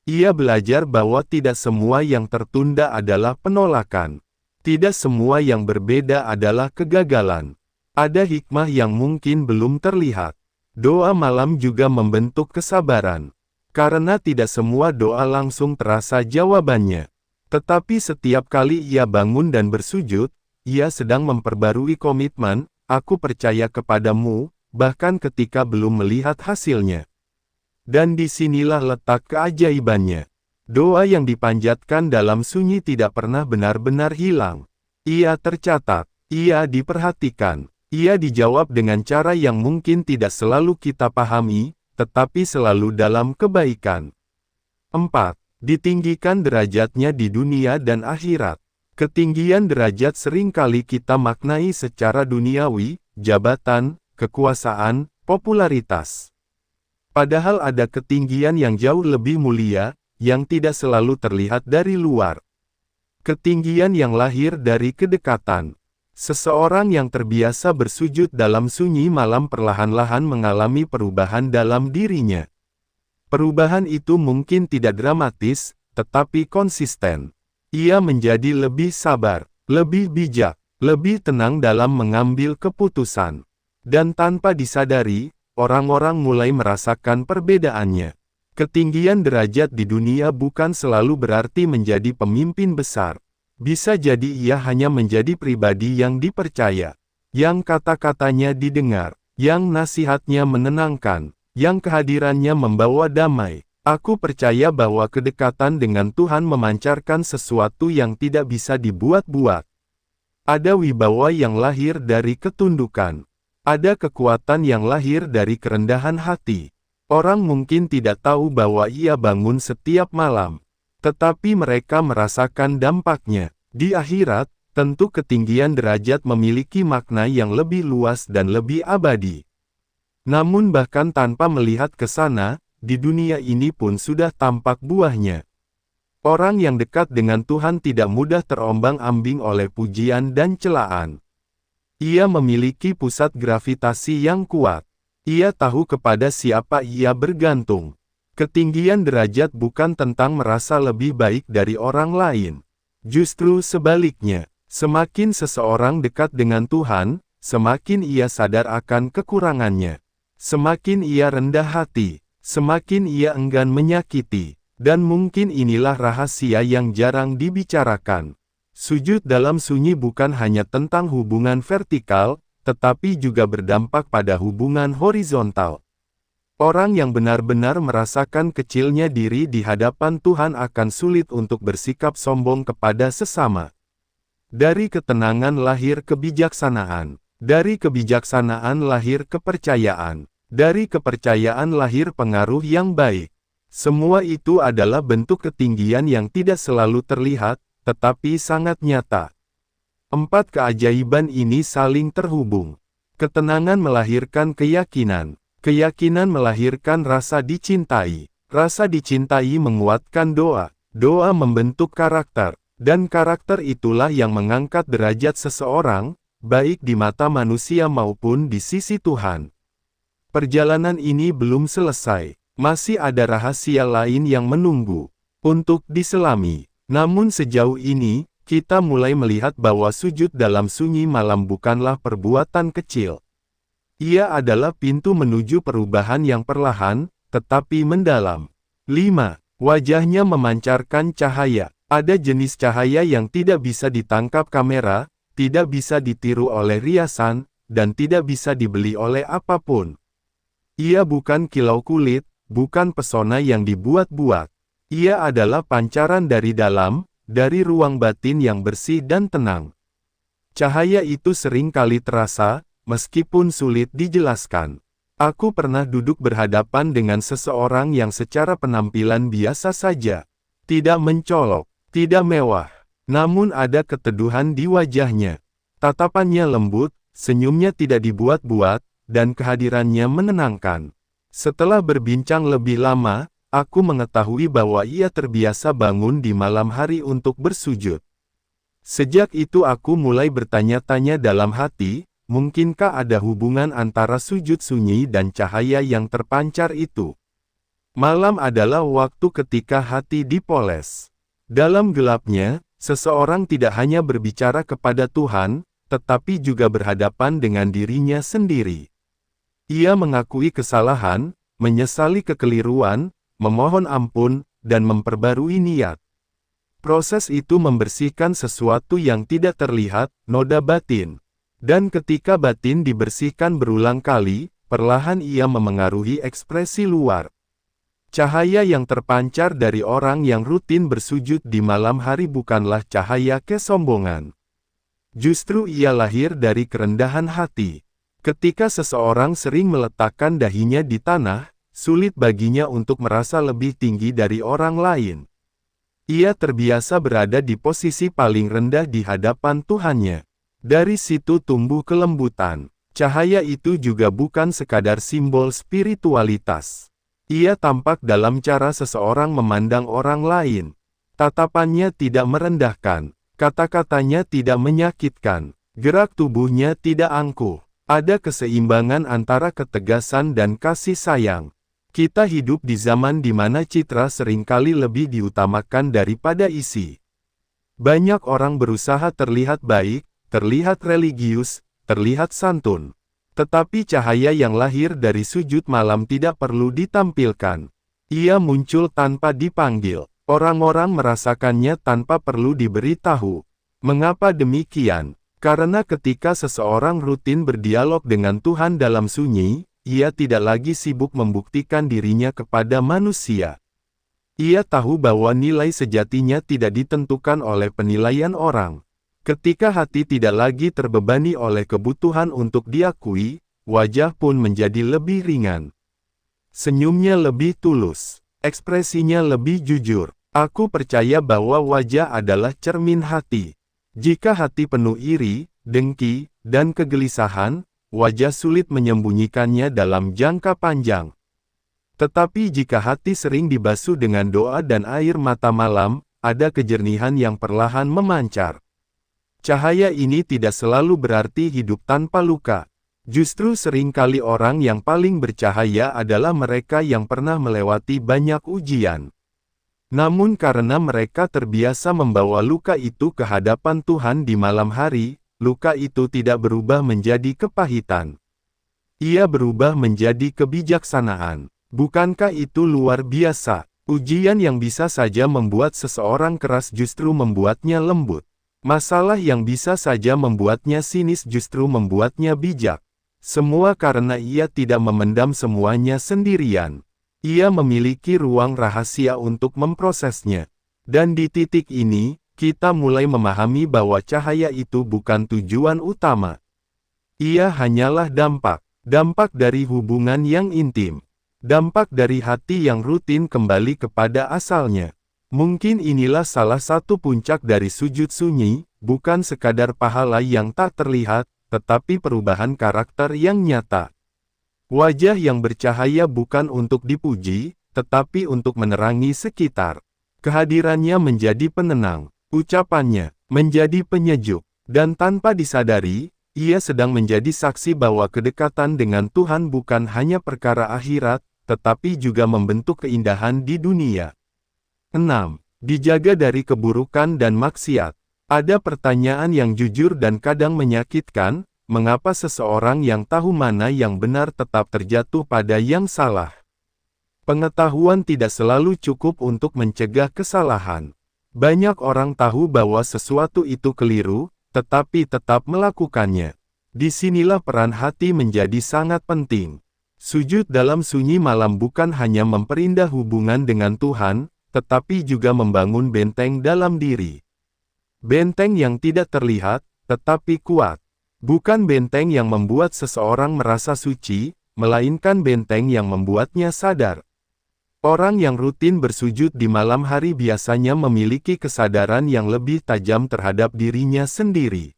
Ia belajar bahwa tidak semua yang tertunda adalah penolakan. Tidak semua yang berbeda adalah kegagalan. Ada hikmah yang mungkin belum terlihat. Doa malam juga membentuk kesabaran. Karena tidak semua doa langsung terasa jawabannya. Tetapi setiap kali ia bangun dan bersujud, ia sedang memperbarui komitmen, "Aku percaya kepadamu," bahkan ketika belum melihat hasilnya. Dan disinilah letak keajaibannya. Doa yang dipanjatkan dalam sunyi tidak pernah benar-benar hilang. Ia tercatat, ia diperhatikan, ia dijawab dengan cara yang mungkin tidak selalu kita pahami, tetapi selalu dalam kebaikan. 4. Ditinggikan derajatnya di dunia dan akhirat. Ketinggian derajat seringkali kita maknai secara duniawi, jabatan, kekuasaan, popularitas. Padahal ada ketinggian yang jauh lebih mulia, yang tidak selalu terlihat dari luar. Ketinggian yang lahir dari kedekatan. Seseorang yang terbiasa bersujud dalam sunyi malam perlahan-lahan mengalami perubahan dalam dirinya. Perubahan itu mungkin tidak dramatis, tetapi konsisten. Ia menjadi lebih sabar, lebih bijak, lebih tenang dalam mengambil keputusan. Dan tanpa disadari, orang-orang mulai merasakan perbedaannya. Ketinggian derajat di dunia bukan selalu berarti menjadi pemimpin besar. Bisa jadi ia hanya menjadi pribadi yang dipercaya, yang kata-katanya didengar, yang nasihatnya menenangkan, yang kehadirannya membawa damai. Aku percaya bahwa kedekatan dengan Tuhan memancarkan sesuatu yang tidak bisa dibuat-buat. Ada wibawa yang lahir dari ketundukan. Ada kekuatan yang lahir dari kerendahan hati. Orang mungkin tidak tahu bahwa ia bangun setiap malam, tetapi mereka merasakan dampaknya. Di akhirat, tentu ketinggian derajat memiliki makna yang lebih luas dan lebih abadi. Namun bahkan tanpa melihat ke sana, di dunia ini pun sudah tampak buahnya. Orang yang dekat dengan Tuhan tidak mudah terombang-ambing oleh pujian dan celaan. Ia memiliki pusat gravitasi yang kuat. Ia tahu kepada siapa ia bergantung. Ketinggian derajat bukan tentang merasa lebih baik dari orang lain. Justru sebaliknya, semakin seseorang dekat dengan Tuhan, semakin ia sadar akan kekurangannya. Semakin ia rendah hati, semakin ia enggan menyakiti. Dan mungkin inilah rahasia yang jarang dibicarakan. Sujud dalam sunyi bukan hanya tentang hubungan vertikal, tetapi juga berdampak pada hubungan horizontal. Orang yang benar-benar merasakan kecilnya diri di hadapan Tuhan akan sulit untuk bersikap sombong kepada sesama. Dari ketenangan lahir kebijaksanaan. Dari kebijaksanaan lahir kepercayaan. Dari kepercayaan lahir pengaruh yang baik. Semua itu adalah bentuk ketinggian yang tidak selalu terlihat, tetapi sangat nyata. 4 keajaiban ini saling terhubung. Ketenangan melahirkan keyakinan. Keyakinan melahirkan rasa dicintai. Rasa dicintai menguatkan doa. Doa membentuk karakter. Dan karakter itulah yang mengangkat derajat seseorang, baik di mata manusia maupun di sisi Tuhan. Perjalanan ini belum selesai. Masih ada rahasia lain yang menunggu untuk diselami. Namun sejauh ini, kita mulai melihat bahwa sujud dalam sunyi malam bukanlah perbuatan kecil. Ia adalah pintu menuju perubahan yang perlahan, tetapi mendalam. 5. Wajahnya memancarkan cahaya. Ada jenis cahaya yang tidak bisa ditangkap kamera, tidak bisa ditiru oleh riasan, dan tidak bisa dibeli oleh apapun. Ia bukan kilau kulit, bukan pesona yang dibuat-buat. Ia adalah pancaran dari dalam, dari ruang batin yang bersih dan tenang. Cahaya itu sering kali terasa, meskipun sulit dijelaskan. Aku pernah duduk berhadapan dengan seseorang yang secara penampilan biasa saja. Tidak mencolok, tidak mewah. Namun ada keteduhan di wajahnya. Tatapannya lembut, senyumnya tidak dibuat-buat, dan kehadirannya menenangkan. Setelah berbincang lebih lama, aku mengetahui bahwa ia terbiasa bangun di malam hari untuk bersujud. Sejak itu aku mulai bertanya-tanya dalam hati, mungkinkah ada hubungan antara sujud sunyi dan cahaya yang terpancar itu? Malam adalah waktu ketika hati dipoles. Dalam gelapnya, seseorang tidak hanya berbicara kepada Tuhan, tetapi juga berhadapan dengan dirinya sendiri. Ia mengakui kesalahan, menyesali kekeliruan, memohon ampun, dan memperbarui niat. Proses itu membersihkan sesuatu yang tidak terlihat, noda batin. Dan ketika batin dibersihkan berulang kali, perlahan ia memengaruhi ekspresi luar. Cahaya yang terpancar dari orang yang rutin bersujud di malam hari bukanlah cahaya kesombongan. Justru ia lahir dari kerendahan hati. Ketika seseorang sering meletakkan dahinya di tanah, sulit baginya untuk merasa lebih tinggi dari orang lain. Ia terbiasa berada di posisi paling rendah di hadapan Tuhannya. Dari situ tumbuh kelembutan. Cahaya itu juga bukan sekadar simbol spiritualitas. Ia tampak dalam cara seseorang memandang orang lain. Tatapannya tidak merendahkan, kata-katanya tidak menyakitkan, gerak tubuhnya tidak angkuh. Ada keseimbangan antara ketegasan dan kasih sayang. Kita hidup di zaman di mana citra seringkali lebih diutamakan daripada isi. Banyak orang berusaha terlihat baik, terlihat religius, terlihat santun. Tetapi cahaya yang lahir dari sujud malam tidak perlu ditampilkan. Ia muncul tanpa dipanggil. Orang-orang merasakannya tanpa perlu diberitahu. Mengapa demikian? Karena ketika seseorang rutin berdialog dengan Tuhan dalam sunyi, ia tidak lagi sibuk membuktikan dirinya kepada manusia. Ia tahu bahwa nilai sejatinya tidak ditentukan oleh penilaian orang. Ketika hati tidak lagi terbebani oleh kebutuhan untuk diakui, wajah pun menjadi lebih ringan. Senyumnya lebih tulus, ekspresinya lebih jujur. Aku percaya bahwa wajah adalah cermin hati. Jika hati penuh iri, dengki, dan kegelisahan, wajah sulit menyembunyikannya dalam jangka panjang. Tetapi jika hati sering dibasuh dengan doa dan air mata malam, ada kejernihan yang perlahan memancar. Cahaya ini tidak selalu berarti hidup tanpa luka. Justru seringkali orang yang paling bercahaya adalah mereka yang pernah melewati banyak ujian. Namun karena mereka terbiasa membawa luka itu ke hadapan Tuhan di malam hari, luka itu tidak berubah menjadi kepahitan. Ia berubah menjadi kebijaksanaan. Bukankah itu luar biasa? Ujian yang bisa saja membuat seseorang keras justru membuatnya lembut. Masalah yang bisa saja membuatnya sinis justru membuatnya bijak. Semua karena ia tidak memendam semuanya sendirian. Ia memiliki ruang rahasia untuk memprosesnya. Dan di titik ini, kita mulai memahami bahwa cahaya itu bukan tujuan utama. Ia hanyalah dampak dari hubungan yang intim. Dampak dari hati yang rutin kembali kepada asalnya. Mungkin inilah salah satu puncak dari sujud sunyi, bukan sekadar pahala yang tak terlihat, tetapi perubahan karakter yang nyata. Wajah yang bercahaya bukan untuk dipuji, tetapi untuk menerangi sekitar. Kehadirannya menjadi penenang, ucapannya menjadi penyejuk, dan tanpa disadari, ia sedang menjadi saksi bahwa kedekatan dengan Tuhan bukan hanya perkara akhirat, tetapi juga membentuk keindahan di dunia. 6. Dijaga dari keburukan dan maksiat. Ada pertanyaan yang jujur dan kadang menyakitkan, mengapa seseorang yang tahu mana yang benar tetap terjatuh pada yang salah? Pengetahuan tidak selalu cukup untuk mencegah kesalahan. Banyak orang tahu bahwa sesuatu itu keliru, tetapi tetap melakukannya. Disinilah peran hati menjadi sangat penting. Sujud dalam sunyi malam bukan hanya memperindah hubungan dengan Tuhan, tetapi juga membangun benteng dalam diri. Benteng yang tidak terlihat, tetapi kuat. Bukan benteng yang membuat seseorang merasa suci, melainkan benteng yang membuatnya sadar. Orang yang rutin bersujud di malam hari biasanya memiliki kesadaran yang lebih tajam terhadap dirinya sendiri.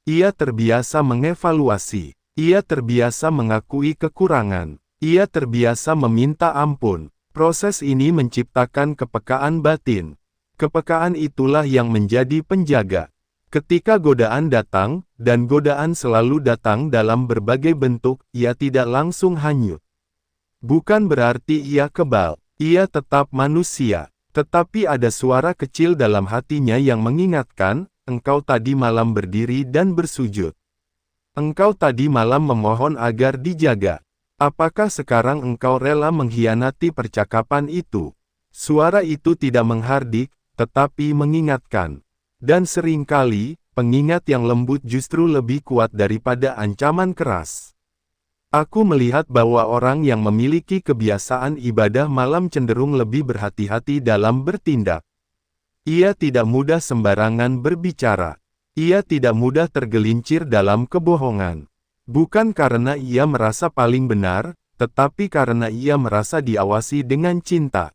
Ia terbiasa mengevaluasi. Ia terbiasa mengakui kekurangan. Ia terbiasa meminta ampun. Proses ini menciptakan kepekaan batin. Kepekaan itulah yang menjadi penjaga. Ketika godaan datang, dan godaan selalu datang dalam berbagai bentuk, ia tidak langsung hanyut. Bukan berarti ia kebal, ia tetap manusia. Tetapi ada suara kecil dalam hatinya yang mengingatkan, engkau tadi malam berdiri dan bersujud. Engkau tadi malam memohon agar dijaga. Apakah sekarang engkau rela mengkhianati percakapan itu? Suara itu tidak menghardik, tetapi mengingatkan. Dan seringkali, pengingat yang lembut justru lebih kuat daripada ancaman keras. Aku melihat bahwa orang yang memiliki kebiasaan ibadah malam cenderung lebih berhati-hati dalam bertindak. Ia tidak mudah sembarangan berbicara. Ia tidak mudah tergelincir dalam kebohongan. Bukan karena ia merasa paling benar, tetapi karena ia merasa diawasi dengan cinta.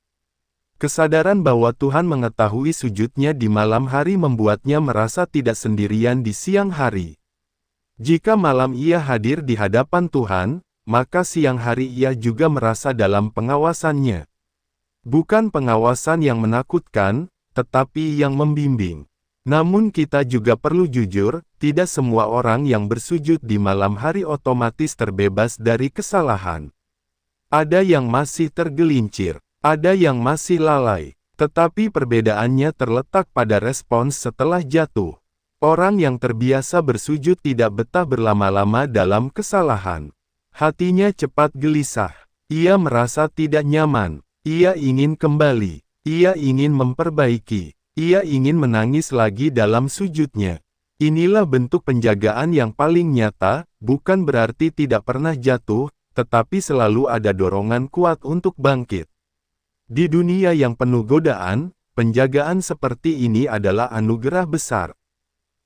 Kesadaran bahwa Tuhan mengetahui sujudnya di malam hari membuatnya merasa tidak sendirian di siang hari. Jika malam ia hadir di hadapan Tuhan, maka siang hari ia juga merasa dalam pengawasannya. Bukan pengawasan yang menakutkan, tetapi yang membimbing. Namun kita juga perlu jujur, tidak semua orang yang bersujud di malam hari otomatis terbebas dari kesalahan. Ada yang masih tergelincir, ada yang masih lalai, tetapi perbedaannya terletak pada respons setelah jatuh. Orang yang terbiasa bersujud tidak betah berlama-lama dalam kesalahan. Hatinya cepat gelisah, ia merasa tidak nyaman, ia ingin kembali. Ia ingin memperbaiki. Ia ingin menangis lagi dalam sujudnya. Inilah bentuk penjagaan yang paling nyata, bukan berarti tidak pernah jatuh, tetapi selalu ada dorongan kuat untuk bangkit. Di dunia yang penuh godaan, penjagaan seperti ini adalah anugerah besar.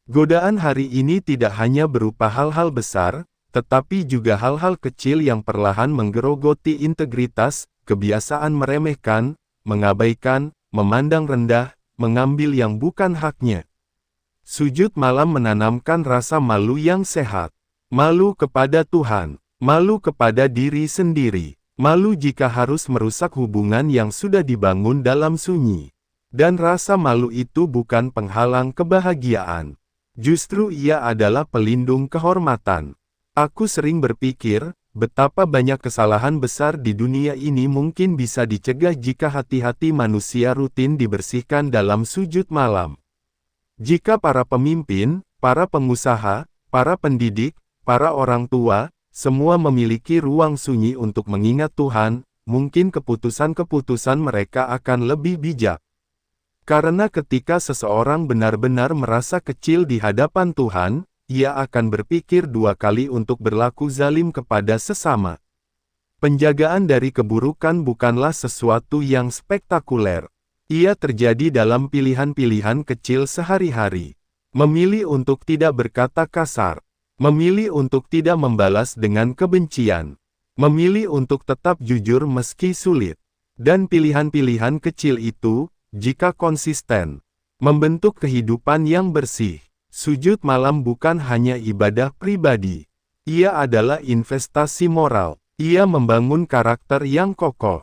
Godaan hari ini tidak hanya berupa hal-hal besar, tetapi juga hal-hal kecil yang perlahan menggerogoti integritas, kebiasaan meremehkan, mengabaikan, memandang rendah, mengambil yang bukan haknya. Sujud malam menanamkan rasa malu yang sehat. Malu kepada Tuhan, malu kepada diri sendiri, malu jika harus merusak hubungan yang sudah dibangun dalam sunyi. Dan rasa malu itu bukan penghalang kebahagiaan. Justru ia adalah pelindung kehormatan. Aku sering berpikir, betapa banyak kesalahan besar di dunia ini mungkin bisa dicegah jika hati-hati manusia rutin dibersihkan dalam sujud malam. Jika para pemimpin, para pengusaha, para pendidik, para orang tua, semua memiliki ruang sunyi untuk mengingat Tuhan, mungkin keputusan-keputusan mereka akan lebih bijak. Karena ketika seseorang benar-benar merasa kecil di hadapan Tuhan, ia akan berpikir dua kali untuk berlaku zalim kepada sesama. Penjagaan dari keburukan bukanlah sesuatu yang spektakuler. Ia terjadi dalam pilihan-pilihan kecil sehari-hari. Memilih untuk tidak berkata kasar. Memilih untuk tidak membalas dengan kebencian. Memilih untuk tetap jujur meski sulit. Dan pilihan-pilihan kecil itu, jika konsisten, membentuk kehidupan yang bersih. Sujud malam bukan hanya ibadah pribadi. Ia adalah investasi moral. Ia membangun karakter yang kokoh.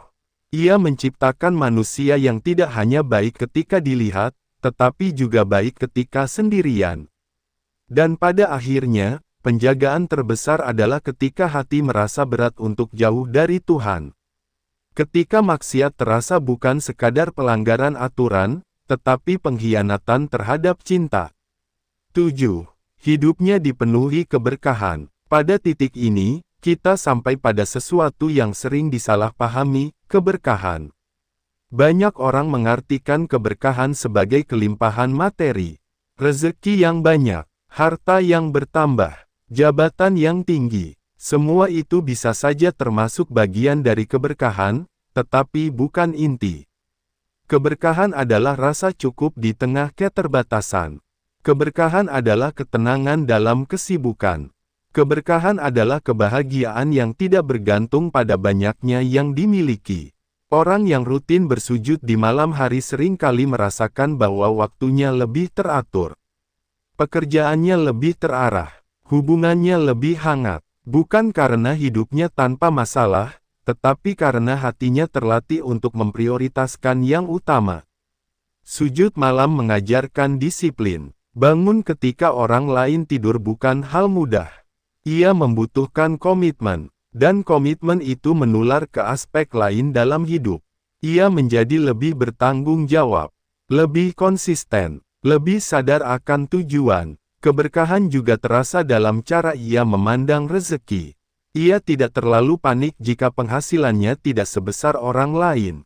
Ia menciptakan manusia yang tidak hanya baik ketika dilihat, tetapi juga baik ketika sendirian. Dan pada akhirnya, penjagaan terbesar adalah ketika hati merasa berat untuk jauh dari Tuhan. Ketika maksiat terasa bukan sekadar pelanggaran aturan, tetapi pengkhianatan terhadap cinta. 7. Hidupnya dipenuhi keberkahan. Pada titik ini, kita sampai pada sesuatu yang sering disalahpahami, keberkahan. Banyak orang mengartikan keberkahan sebagai kelimpahan materi, rezeki yang banyak, harta yang bertambah, jabatan yang tinggi. Semua itu bisa saja termasuk bagian dari keberkahan, tetapi bukan inti. Keberkahan adalah rasa cukup di tengah keterbatasan. Keberkahan adalah ketenangan dalam kesibukan. Keberkahan adalah kebahagiaan yang tidak bergantung pada banyaknya yang dimiliki. Orang yang rutin bersujud di malam hari seringkali merasakan bahwa waktunya lebih teratur. Pekerjaannya lebih terarah. Hubungannya lebih hangat. Bukan karena hidupnya tanpa masalah, tetapi karena hatinya terlatih untuk memprioritaskan yang utama. Sujud malam mengajarkan disiplin. Bangun ketika orang lain tidur bukan hal mudah. Ia membutuhkan komitmen, dan komitmen itu menular ke aspek lain dalam hidup. Ia menjadi lebih bertanggung jawab, lebih konsisten, lebih sadar akan tujuan. Keberkahan juga terasa dalam cara ia memandang rezeki. Ia tidak terlalu panik jika penghasilannya tidak sebesar orang lain.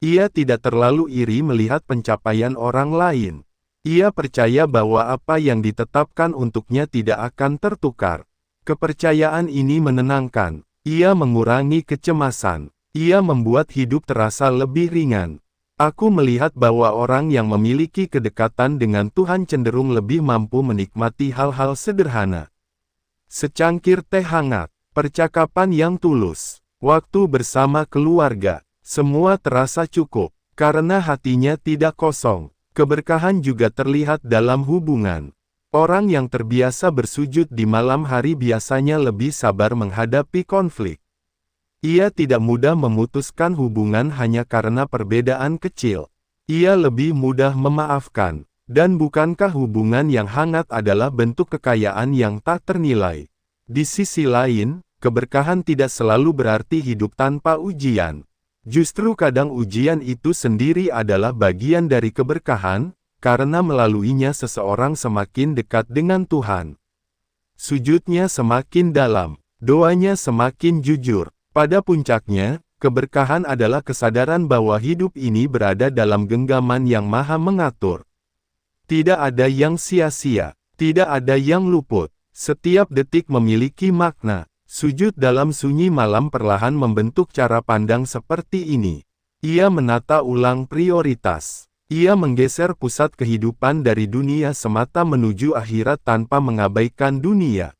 Ia tidak terlalu iri melihat pencapaian orang lain. Ia percaya bahwa apa yang ditetapkan untuknya tidak akan tertukar. Kepercayaan ini menenangkan. Ia mengurangi kecemasan. Ia membuat hidup terasa lebih ringan. Aku melihat bahwa orang yang memiliki kedekatan dengan Tuhan cenderung lebih mampu menikmati hal-hal sederhana. Secangkir teh hangat, percakapan yang tulus, waktu bersama keluarga, semua terasa cukup, karena hatinya tidak kosong. Keberkahan juga terlihat dalam hubungan. Orang yang terbiasa bersujud di malam hari biasanya lebih sabar menghadapi konflik. Ia tidak mudah memutuskan hubungan hanya karena perbedaan kecil. Ia lebih mudah memaafkan. Dan bukankah hubungan yang hangat adalah bentuk kekayaan yang tak ternilai? Di sisi lain, keberkahan tidak selalu berarti hidup tanpa ujian. Justru kadang ujian itu sendiri adalah bagian dari keberkahan, karena melaluinya seseorang semakin dekat dengan Tuhan. Sujudnya semakin dalam, doanya semakin jujur. Pada puncaknya, keberkahan adalah kesadaran bahwa hidup ini berada dalam genggaman yang Maha Mengatur. Tidak ada yang sia-sia, tidak ada yang luput. Setiap detik memiliki makna. Sujud dalam sunyi malam perlahan membentuk cara pandang seperti ini. Ia menata ulang prioritas. Ia menggeser pusat kehidupan dari dunia semata menuju akhirat tanpa mengabaikan dunia.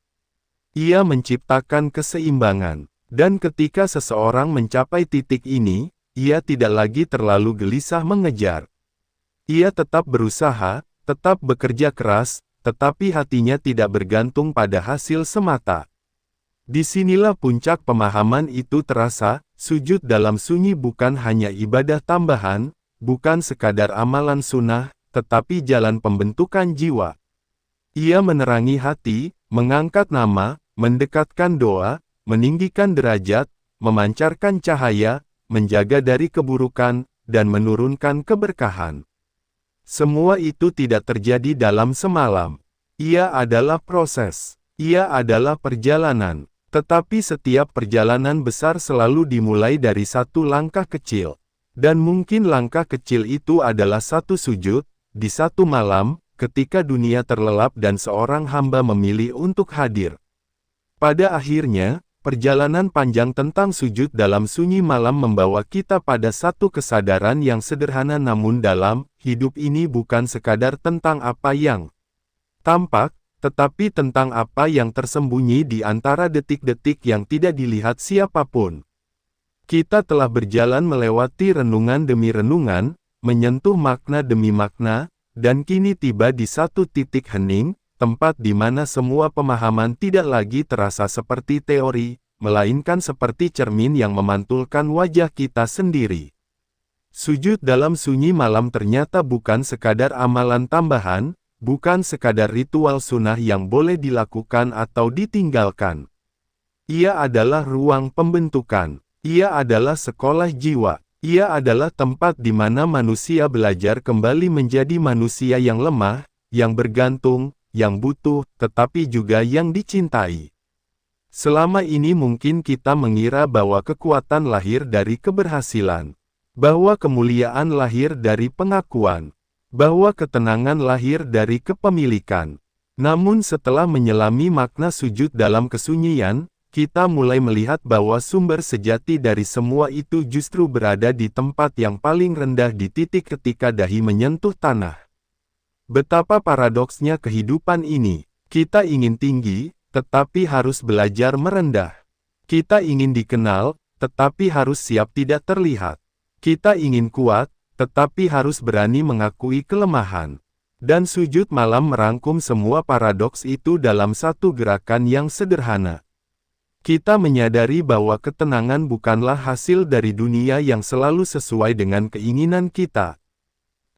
Ia menciptakan keseimbangan. Dan ketika seseorang mencapai titik ini, ia tidak lagi terlalu gelisah mengejar. Ia tetap berusaha, tetap bekerja keras, tetapi hatinya tidak bergantung pada hasil semata. Disinilah puncak pemahaman itu terasa. Sujud dalam sunyi bukan hanya ibadah tambahan, bukan sekadar amalan sunnah, tetapi jalan pembentukan jiwa. Ia menerangi hati, mengangkat nama, mendekatkan doa, meninggikan derajat, memancarkan cahaya, menjaga dari keburukan, dan menurunkan keberkahan. Semua itu tidak terjadi dalam semalam. Ia adalah proses. Ia adalah perjalanan. Tetapi setiap perjalanan besar selalu dimulai dari satu langkah kecil. Dan mungkin langkah kecil itu adalah satu sujud, di satu malam, ketika dunia terlelap dan seorang hamba memilih untuk hadir. Pada akhirnya, perjalanan panjang tentang sujud dalam sunyi malam membawa kita pada satu kesadaran yang sederhana namun dalam. Hidup ini bukan sekadar tentang apa yang tampak, tetapi tentang apa yang tersembunyi di antara detik-detik yang tidak dilihat siapapun. Kita telah berjalan melewati renungan demi renungan, menyentuh makna demi makna, dan kini tiba di satu titik hening, tempat di mana semua pemahaman tidak lagi terasa seperti teori, melainkan seperti cermin yang memantulkan wajah kita sendiri. Sujud dalam sunyi malam ternyata bukan sekadar amalan tambahan, bukan sekadar ritual sunnah yang boleh dilakukan atau ditinggalkan. Ia adalah ruang pembentukan. Ia adalah sekolah jiwa. Ia adalah tempat di mana manusia belajar kembali menjadi manusia yang lemah, yang bergantung, yang butuh, tetapi juga yang dicintai. Selama ini mungkin kita mengira bahwa kekuatan lahir dari keberhasilan, bahwa kemuliaan lahir dari pengakuan, bahwa ketenangan lahir dari kepemilikan. Namun setelah menyelami makna sujud dalam kesunyian, kita mulai melihat bahwa sumber sejati dari semua itu justru berada di tempat yang paling rendah di titik ketika dahi menyentuh tanah. Betapa paradoksnya kehidupan ini. Kita ingin tinggi, tetapi harus belajar merendah. Kita ingin dikenal, tetapi harus siap tidak terlihat. Kita ingin kuat, tetapi harus berani mengakui kelemahan. Dan sujud malam merangkum semua paradoks itu dalam satu gerakan yang sederhana. Kita menyadari bahwa ketenangan bukanlah hasil dari dunia yang selalu sesuai dengan keinginan kita.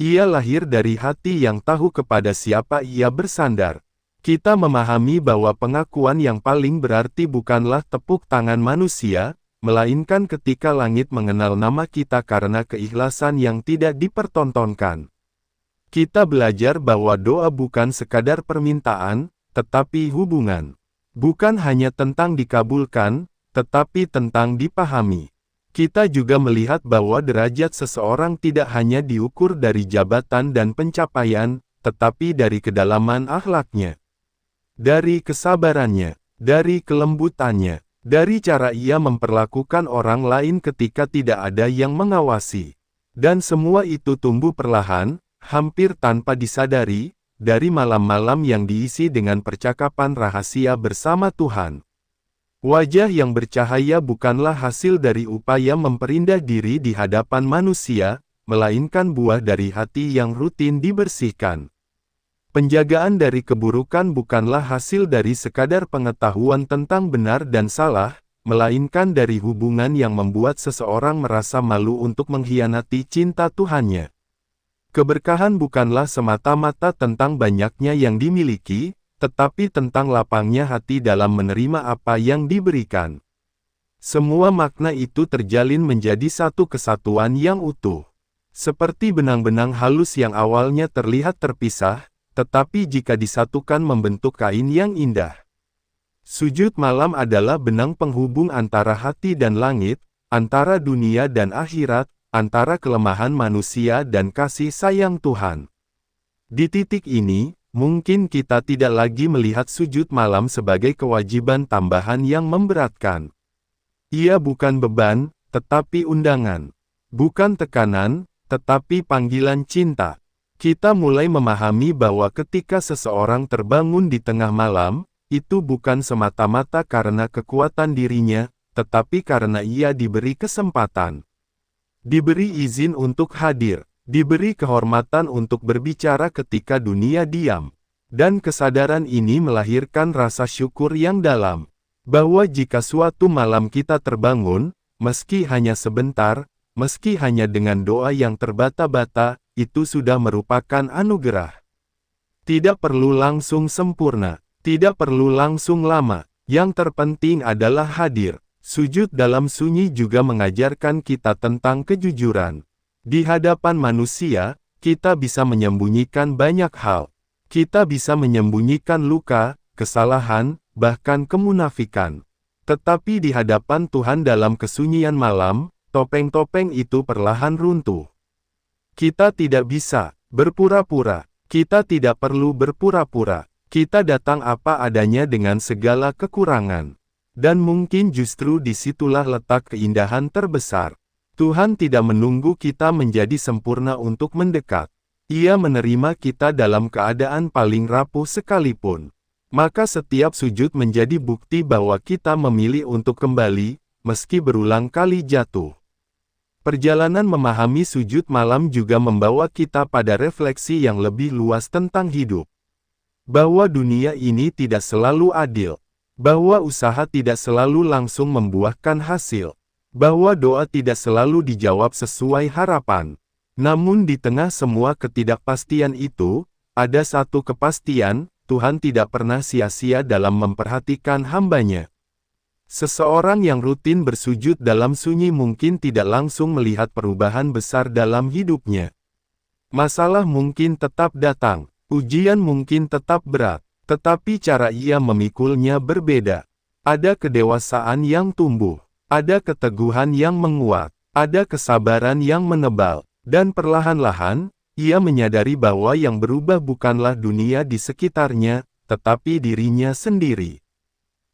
Ia lahir dari hati yang tahu kepada siapa ia bersandar. Kita memahami bahwa pengakuan yang paling berarti bukanlah tepuk tangan manusia, melainkan ketika langit mengenal nama kita karena keikhlasan yang tidak dipertontonkan. Kita belajar bahwa doa bukan sekadar permintaan, tetapi hubungan. Bukan hanya tentang dikabulkan, tetapi tentang dipahami. Kita juga melihat bahwa derajat seseorang tidak hanya diukur dari jabatan dan pencapaian, tetapi dari kedalaman akhlaknya, dari kesabarannya, dari kelembutannya, dari cara ia memperlakukan orang lain ketika tidak ada yang mengawasi. Dan semua itu tumbuh perlahan, hampir tanpa disadari, dari malam-malam yang diisi dengan percakapan rahasia bersama Tuhan. Wajah yang bercahaya bukanlah hasil dari upaya memperindah diri di hadapan manusia, melainkan buah dari hati yang rutin dibersihkan. Penjagaan dari keburukan bukanlah hasil dari sekadar pengetahuan tentang benar dan salah, melainkan dari hubungan yang membuat seseorang merasa malu untuk mengkhianati cinta Tuhannya. Keberkahan bukanlah semata-mata tentang banyaknya yang dimiliki, tetapi tentang lapangnya hati dalam menerima apa yang diberikan. Semua makna itu terjalin menjadi satu kesatuan yang utuh. Seperti benang-benang halus yang awalnya terlihat terpisah, tetapi jika disatukan membentuk kain yang indah. Sujud malam adalah benang penghubung antara hati dan langit, antara dunia dan akhirat, antara kelemahan manusia dan kasih sayang Tuhan. Di titik ini, mungkin kita tidak lagi melihat sujud malam sebagai kewajiban tambahan yang memberatkan. Ia bukan beban, tetapi undangan. Bukan tekanan, tetapi panggilan cinta. Kita mulai memahami bahwa ketika seseorang terbangun di tengah malam, itu bukan semata-mata karena kekuatan dirinya, tetapi karena ia diberi kesempatan. Diberi izin untuk hadir, diberi kehormatan untuk berbicara ketika dunia diam. Dan kesadaran ini melahirkan rasa syukur yang dalam, bahwa jika suatu malam kita terbangun, meski hanya sebentar, meski hanya dengan doa yang terbata-bata, itu sudah merupakan anugerah. Tidak perlu langsung sempurna, tidak perlu langsung lama, yang terpenting adalah hadir. Sujud dalam sunyi juga mengajarkan kita tentang kejujuran. Di hadapan manusia, kita bisa menyembunyikan banyak hal. Kita bisa menyembunyikan luka, kesalahan, bahkan kemunafikan. Tetapi di hadapan Tuhan dalam kesunyian malam, topeng-topeng itu perlahan runtuh. Kita tidak bisa berpura-pura. Kita tidak perlu berpura-pura. Kita datang apa adanya dengan segala kekurangan. Dan mungkin justru disitulah letak keindahan terbesar. Tuhan tidak menunggu kita menjadi sempurna untuk mendekat. Ia menerima kita dalam keadaan paling rapuh sekalipun. Maka setiap sujud menjadi bukti bahwa kita memilih untuk kembali, meski berulang kali jatuh. Perjalanan memahami sujud malam juga membawa kita pada refleksi yang lebih luas tentang hidup. Bahwa dunia ini tidak selalu adil. Bahwa usaha tidak selalu langsung membuahkan hasil. Bahwa doa tidak selalu dijawab sesuai harapan. Namun di tengah semua ketidakpastian itu, ada satu kepastian, Tuhan tidak pernah sia-sia dalam memperhatikan hamba-Nya. Seseorang yang rutin bersujud dalam sunyi mungkin tidak langsung melihat perubahan besar dalam hidupnya. Masalah mungkin tetap datang, ujian mungkin tetap berat, tetapi cara ia memikulnya berbeda. Ada kedewasaan yang tumbuh, ada keteguhan yang menguat, ada kesabaran yang menebal, dan perlahan-lahan, ia menyadari bahwa yang berubah bukanlah dunia di sekitarnya, tetapi dirinya sendiri.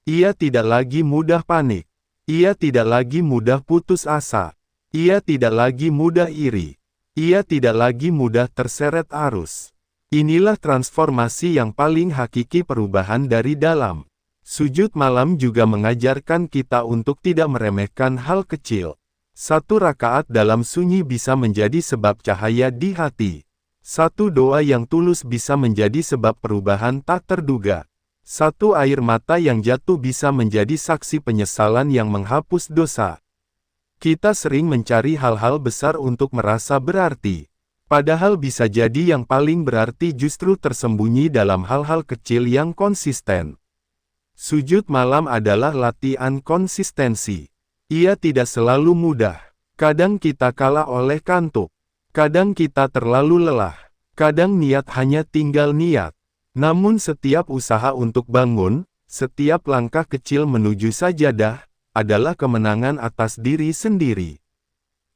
Ia tidak lagi mudah panik. Ia tidak lagi mudah putus asa. Ia tidak lagi mudah iri. Ia tidak lagi mudah terseret arus. Inilah transformasi yang paling hakiki perubahan dari dalam. Sujud malam juga mengajarkan kita untuk tidak meremehkan hal kecil. Satu rakaat dalam sunyi bisa menjadi sebab cahaya di hati. Satu doa yang tulus bisa menjadi sebab perubahan tak terduga. Satu air mata yang jatuh bisa menjadi saksi penyesalan yang menghapus dosa. Kita sering mencari hal-hal besar untuk merasa berarti. Padahal bisa jadi yang paling berarti justru tersembunyi dalam hal-hal kecil yang konsisten. Sujud malam adalah latihan konsistensi. Ia tidak selalu mudah. Kadang kita kalah oleh kantuk. Kadang kita terlalu lelah. Kadang niat hanya tinggal niat. Namun setiap usaha untuk bangun, setiap langkah kecil menuju sajadah, adalah kemenangan atas diri sendiri.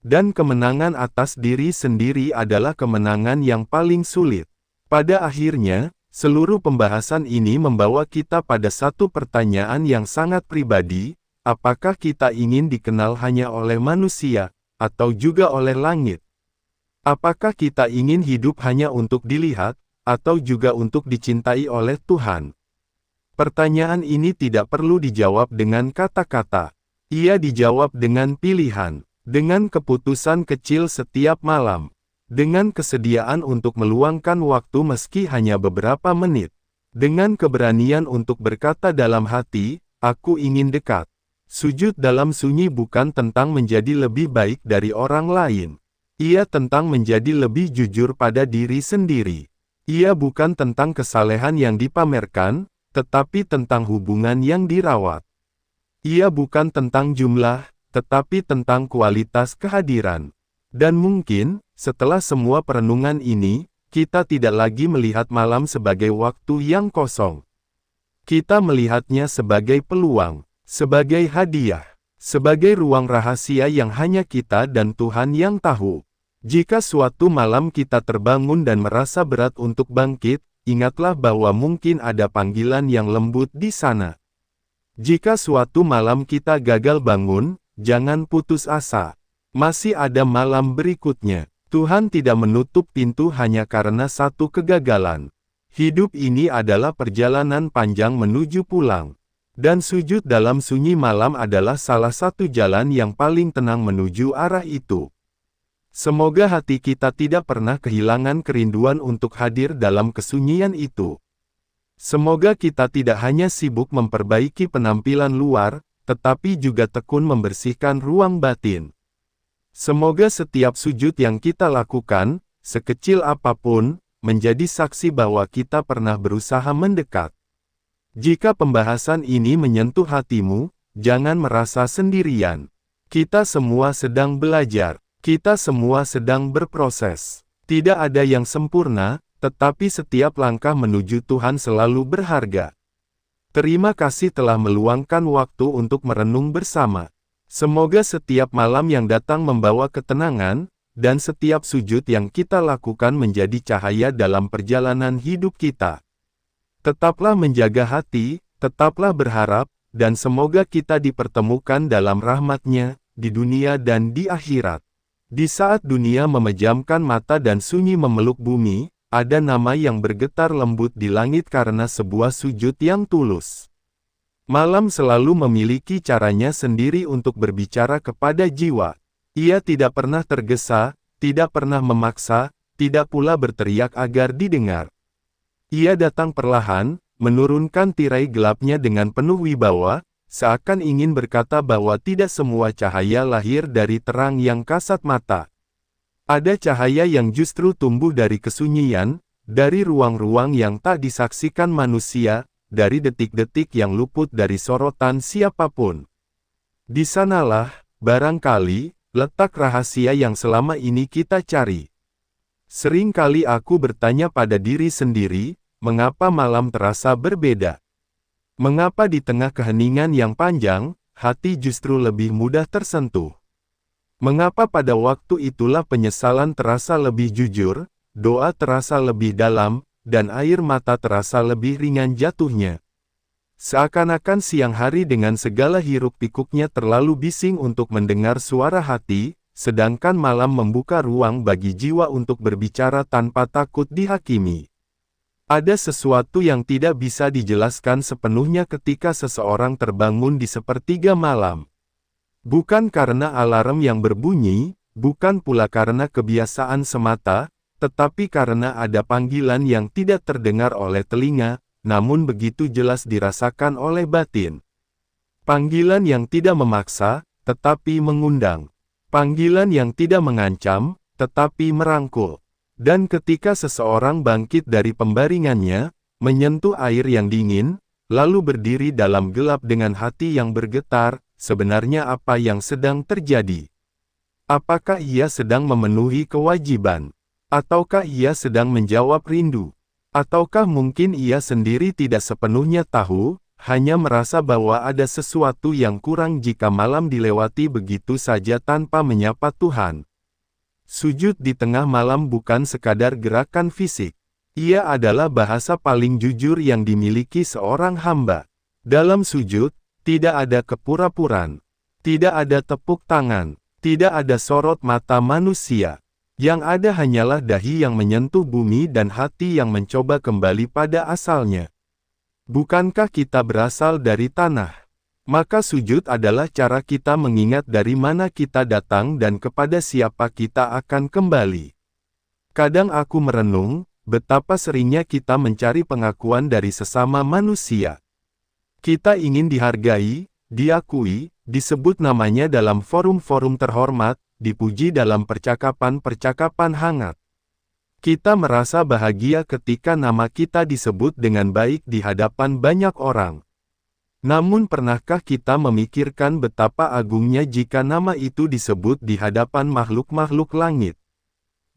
Dan kemenangan atas diri sendiri adalah kemenangan yang paling sulit. Pada akhirnya, seluruh pembahasan ini membawa kita pada satu pertanyaan yang sangat pribadi, apakah kita ingin dikenal hanya oleh manusia, atau juga oleh langit? Apakah kita ingin hidup hanya untuk dilihat, atau juga untuk dicintai oleh Tuhan? Pertanyaan ini tidak perlu dijawab dengan kata-kata. Ia dijawab dengan pilihan, dengan keputusan kecil setiap malam, dengan kesediaan untuk meluangkan waktu meski hanya beberapa menit, dengan keberanian untuk berkata dalam hati, "Aku ingin dekat." Sujud dalam sunyi bukan tentang menjadi lebih baik dari orang lain. Ia tentang menjadi lebih jujur pada diri sendiri. Ia bukan tentang kesalehan yang dipamerkan, tetapi tentang hubungan yang dirawat. Ia bukan tentang jumlah, tetapi tentang kualitas kehadiran. Dan mungkin, setelah semua perenungan ini, kita tidak lagi melihat malam sebagai waktu yang kosong. Kita melihatnya sebagai peluang, sebagai hadiah, sebagai ruang rahasia yang hanya kita dan Tuhan yang tahu. Jika suatu malam kita terbangun dan merasa berat untuk bangkit, ingatlah bahwa mungkin ada panggilan yang lembut di sana. Jika suatu malam kita gagal bangun, jangan putus asa. Masih ada malam berikutnya. Tuhan tidak menutup pintu hanya karena satu kegagalan. Hidup ini adalah perjalanan panjang menuju pulang. Dan sujud dalam sunyi malam adalah salah satu jalan yang paling tenang menuju arah itu. Semoga hati kita tidak pernah kehilangan kerinduan untuk hadir dalam kesunyian itu. Semoga kita tidak hanya sibuk memperbaiki penampilan luar, tetapi juga tekun membersihkan ruang batin. Semoga setiap sujud yang kita lakukan, sekecil apapun, menjadi saksi bahwa kita pernah berusaha mendekat. Jika pembahasan ini menyentuh hatimu, jangan merasa sendirian. Kita semua sedang belajar. Kita semua sedang berproses. Tidak ada yang sempurna, tetapi setiap langkah menuju Tuhan selalu berharga. Terima kasih telah meluangkan waktu untuk merenung bersama. Semoga setiap malam yang datang membawa ketenangan, dan setiap sujud yang kita lakukan menjadi cahaya dalam perjalanan hidup kita. Tetaplah menjaga hati, tetaplah berharap, dan semoga kita dipertemukan dalam rahmat-Nya, di dunia dan di akhirat. Di saat dunia memejamkan mata dan sunyi memeluk bumi, ada nama yang bergetar lembut di langit karena sebuah sujud yang tulus. Malam selalu memiliki caranya sendiri untuk berbicara kepada jiwa. Ia tidak pernah tergesa, tidak pernah memaksa, tidak pula berteriak agar didengar. Ia datang perlahan, menurunkan tirai gelapnya dengan penuh wibawa, seakan ingin berkata bahwa tidak semua cahaya lahir dari terang yang kasat mata. Ada cahaya yang justru tumbuh dari kesunyian, dari ruang-ruang yang tak disaksikan manusia, dari detik-detik yang luput dari sorotan siapapun. Di sanalah, barangkali, letak rahasia yang selama ini kita cari. Sering kali aku bertanya pada diri sendiri, mengapa malam terasa berbeda? Mengapa di tengah keheningan yang panjang, hati justru lebih mudah tersentuh? Mengapa pada waktu itulah penyesalan terasa lebih jujur, doa terasa lebih dalam, dan air mata terasa lebih ringan jatuhnya? Seakan-akan siang hari dengan segala hiruk-pikuknya terlalu bising untuk mendengar suara hati, sedangkan malam membuka ruang bagi jiwa untuk berbicara tanpa takut dihakimi. Ada sesuatu yang tidak bisa dijelaskan sepenuhnya ketika seseorang terbangun di sepertiga malam. Bukan karena alarm yang berbunyi, bukan pula karena kebiasaan semata, tetapi karena ada panggilan yang tidak terdengar oleh telinga, namun begitu jelas dirasakan oleh batin. Panggilan yang tidak memaksa, tetapi mengundang. Panggilan yang tidak mengancam, tetapi merangkul. Dan ketika seseorang bangkit dari pembaringannya, menyentuh air yang dingin, lalu berdiri dalam gelap dengan hati yang bergetar, sebenarnya apa yang sedang terjadi? Apakah ia sedang memenuhi kewajiban? Ataukah ia sedang menjawab rindu? Ataukah mungkin ia sendiri tidak sepenuhnya tahu, hanya merasa bahwa ada sesuatu yang kurang jika malam dilewati begitu saja tanpa menyapa Tuhan. Sujud di tengah malam bukan sekadar gerakan fisik. Ia adalah bahasa paling jujur yang dimiliki seorang hamba. Dalam sujud, tidak ada kepura-puraan. Tidak ada tepuk tangan. Tidak ada sorot mata manusia. Yang ada hanyalah dahi yang menyentuh bumi dan hati yang mencoba kembali pada asalnya. Bukankah kita berasal dari tanah? Maka sujud adalah cara kita mengingat dari mana kita datang dan kepada siapa kita akan kembali. Kadang aku merenung, betapa seringnya kita mencari pengakuan dari sesama manusia. Kita ingin dihargai, diakui, disebut namanya dalam forum-forum terhormat, dipuji dalam percakapan-percakapan hangat. Kita merasa bahagia ketika nama kita disebut dengan baik di hadapan banyak orang. Namun pernahkah kita memikirkan betapa agungnya jika nama itu disebut di hadapan makhluk-makhluk langit?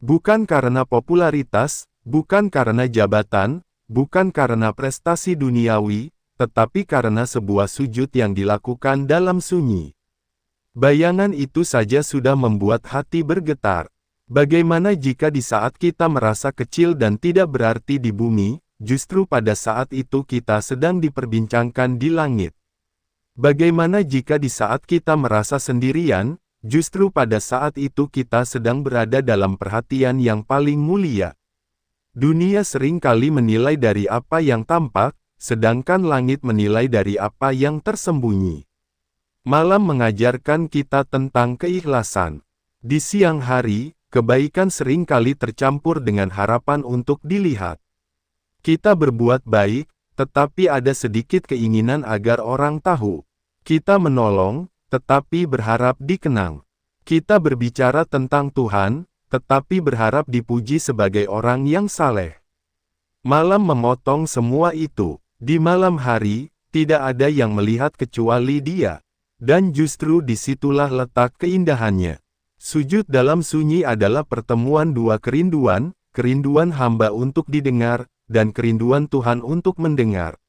Bukan karena popularitas, bukan karena jabatan, bukan karena prestasi duniawi, tetapi karena sebuah sujud yang dilakukan dalam sunyi. Bayangan itu saja sudah membuat hati bergetar. Bagaimana jika di saat kita merasa kecil dan tidak berarti di bumi, justru pada saat itu kita sedang diperbincangkan di langit? Bagaimana jika di saat kita merasa sendirian, justru pada saat itu kita sedang berada dalam perhatian yang paling mulia? Dunia sering kali menilai dari apa yang tampak, sedangkan langit menilai dari apa yang tersembunyi. Malam mengajarkan kita tentang keikhlasan. Di siang hari, kebaikan sering kali tercampur dengan harapan untuk dilihat. Kita berbuat baik, tetapi ada sedikit keinginan agar orang tahu. Kita menolong, tetapi berharap dikenang. Kita berbicara tentang Tuhan, tetapi berharap dipuji sebagai orang yang saleh. Malam memotong semua itu. Di malam hari, tidak ada yang melihat kecuali Dia. Dan justru disitulah letak keindahannya. Sujud dalam sunyi adalah pertemuan dua kerinduan, kerinduan hamba untuk didengar, dan kerinduan Tuhan untuk mendengar.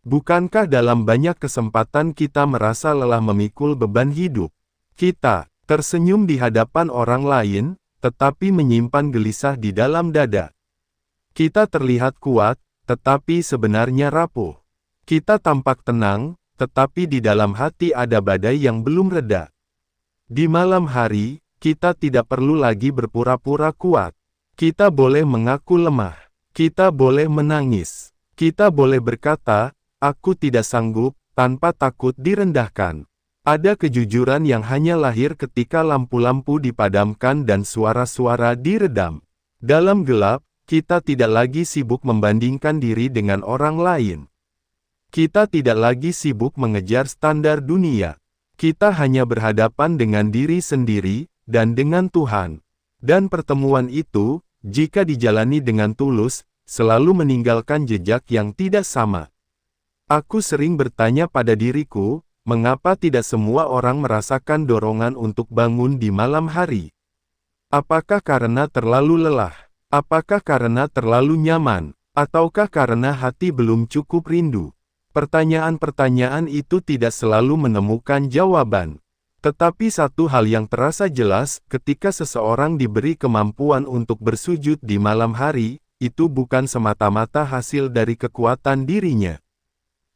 Bukankah dalam banyak kesempatan kita merasa lelah memikul beban hidup? Kita tersenyum di hadapan orang lain, tetapi menyimpan gelisah di dalam dada. Kita terlihat kuat, tetapi sebenarnya rapuh. Kita tampak tenang, tetapi di dalam hati ada badai yang belum reda. Di malam hari, kita tidak perlu lagi berpura-pura kuat. Kita boleh mengaku lemah. Kita boleh menangis. Kita boleh berkata, "Aku tidak sanggup," tanpa takut direndahkan. Ada kejujuran yang hanya lahir ketika lampu-lampu dipadamkan dan suara-suara diredam. Dalam gelap, kita tidak lagi sibuk membandingkan diri dengan orang lain. Kita tidak lagi sibuk mengejar standar dunia. Kita hanya berhadapan dengan diri sendiri, dan dengan Tuhan. Dan pertemuan itu, jika dijalani dengan tulus, selalu meninggalkan jejak yang tidak sama. Aku sering bertanya pada diriku, mengapa tidak semua orang merasakan dorongan untuk bangun di malam hari? Apakah karena terlalu lelah? Apakah karena terlalu nyaman? Ataukah karena hati belum cukup rindu? Pertanyaan-pertanyaan itu tidak selalu menemukan jawaban. Tetapi satu hal yang terasa jelas, ketika seseorang diberi kemampuan untuk bersujud di malam hari, itu bukan semata-mata hasil dari kekuatan dirinya.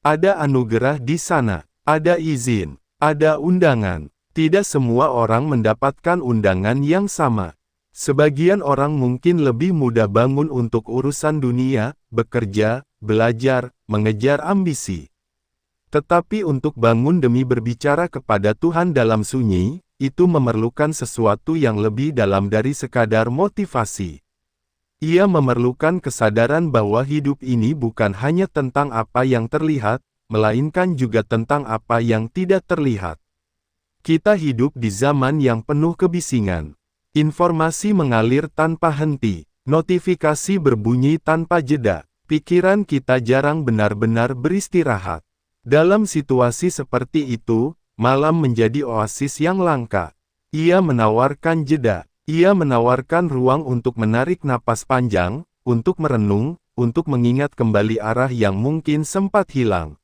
Ada anugerah di sana, ada izin, ada undangan. Tidak semua orang mendapatkan undangan yang sama. Sebagian orang mungkin lebih mudah bangun untuk urusan dunia, bekerja, belajar, mengejar ambisi. Tetapi untuk bangun demi berbicara kepada Tuhan dalam sunyi, itu memerlukan sesuatu yang lebih dalam dari sekadar motivasi. Ia memerlukan kesadaran bahwa hidup ini bukan hanya tentang apa yang terlihat, melainkan juga tentang apa yang tidak terlihat. Kita hidup di zaman yang penuh kebisingan. Informasi mengalir tanpa henti, notifikasi berbunyi tanpa jeda. Pikiran kita jarang benar-benar beristirahat. Dalam situasi seperti itu, malam menjadi oasis yang langka. Ia menawarkan jeda. Ia menawarkan ruang untuk menarik napas panjang, untuk merenung, untuk mengingat kembali arah yang mungkin sempat hilang.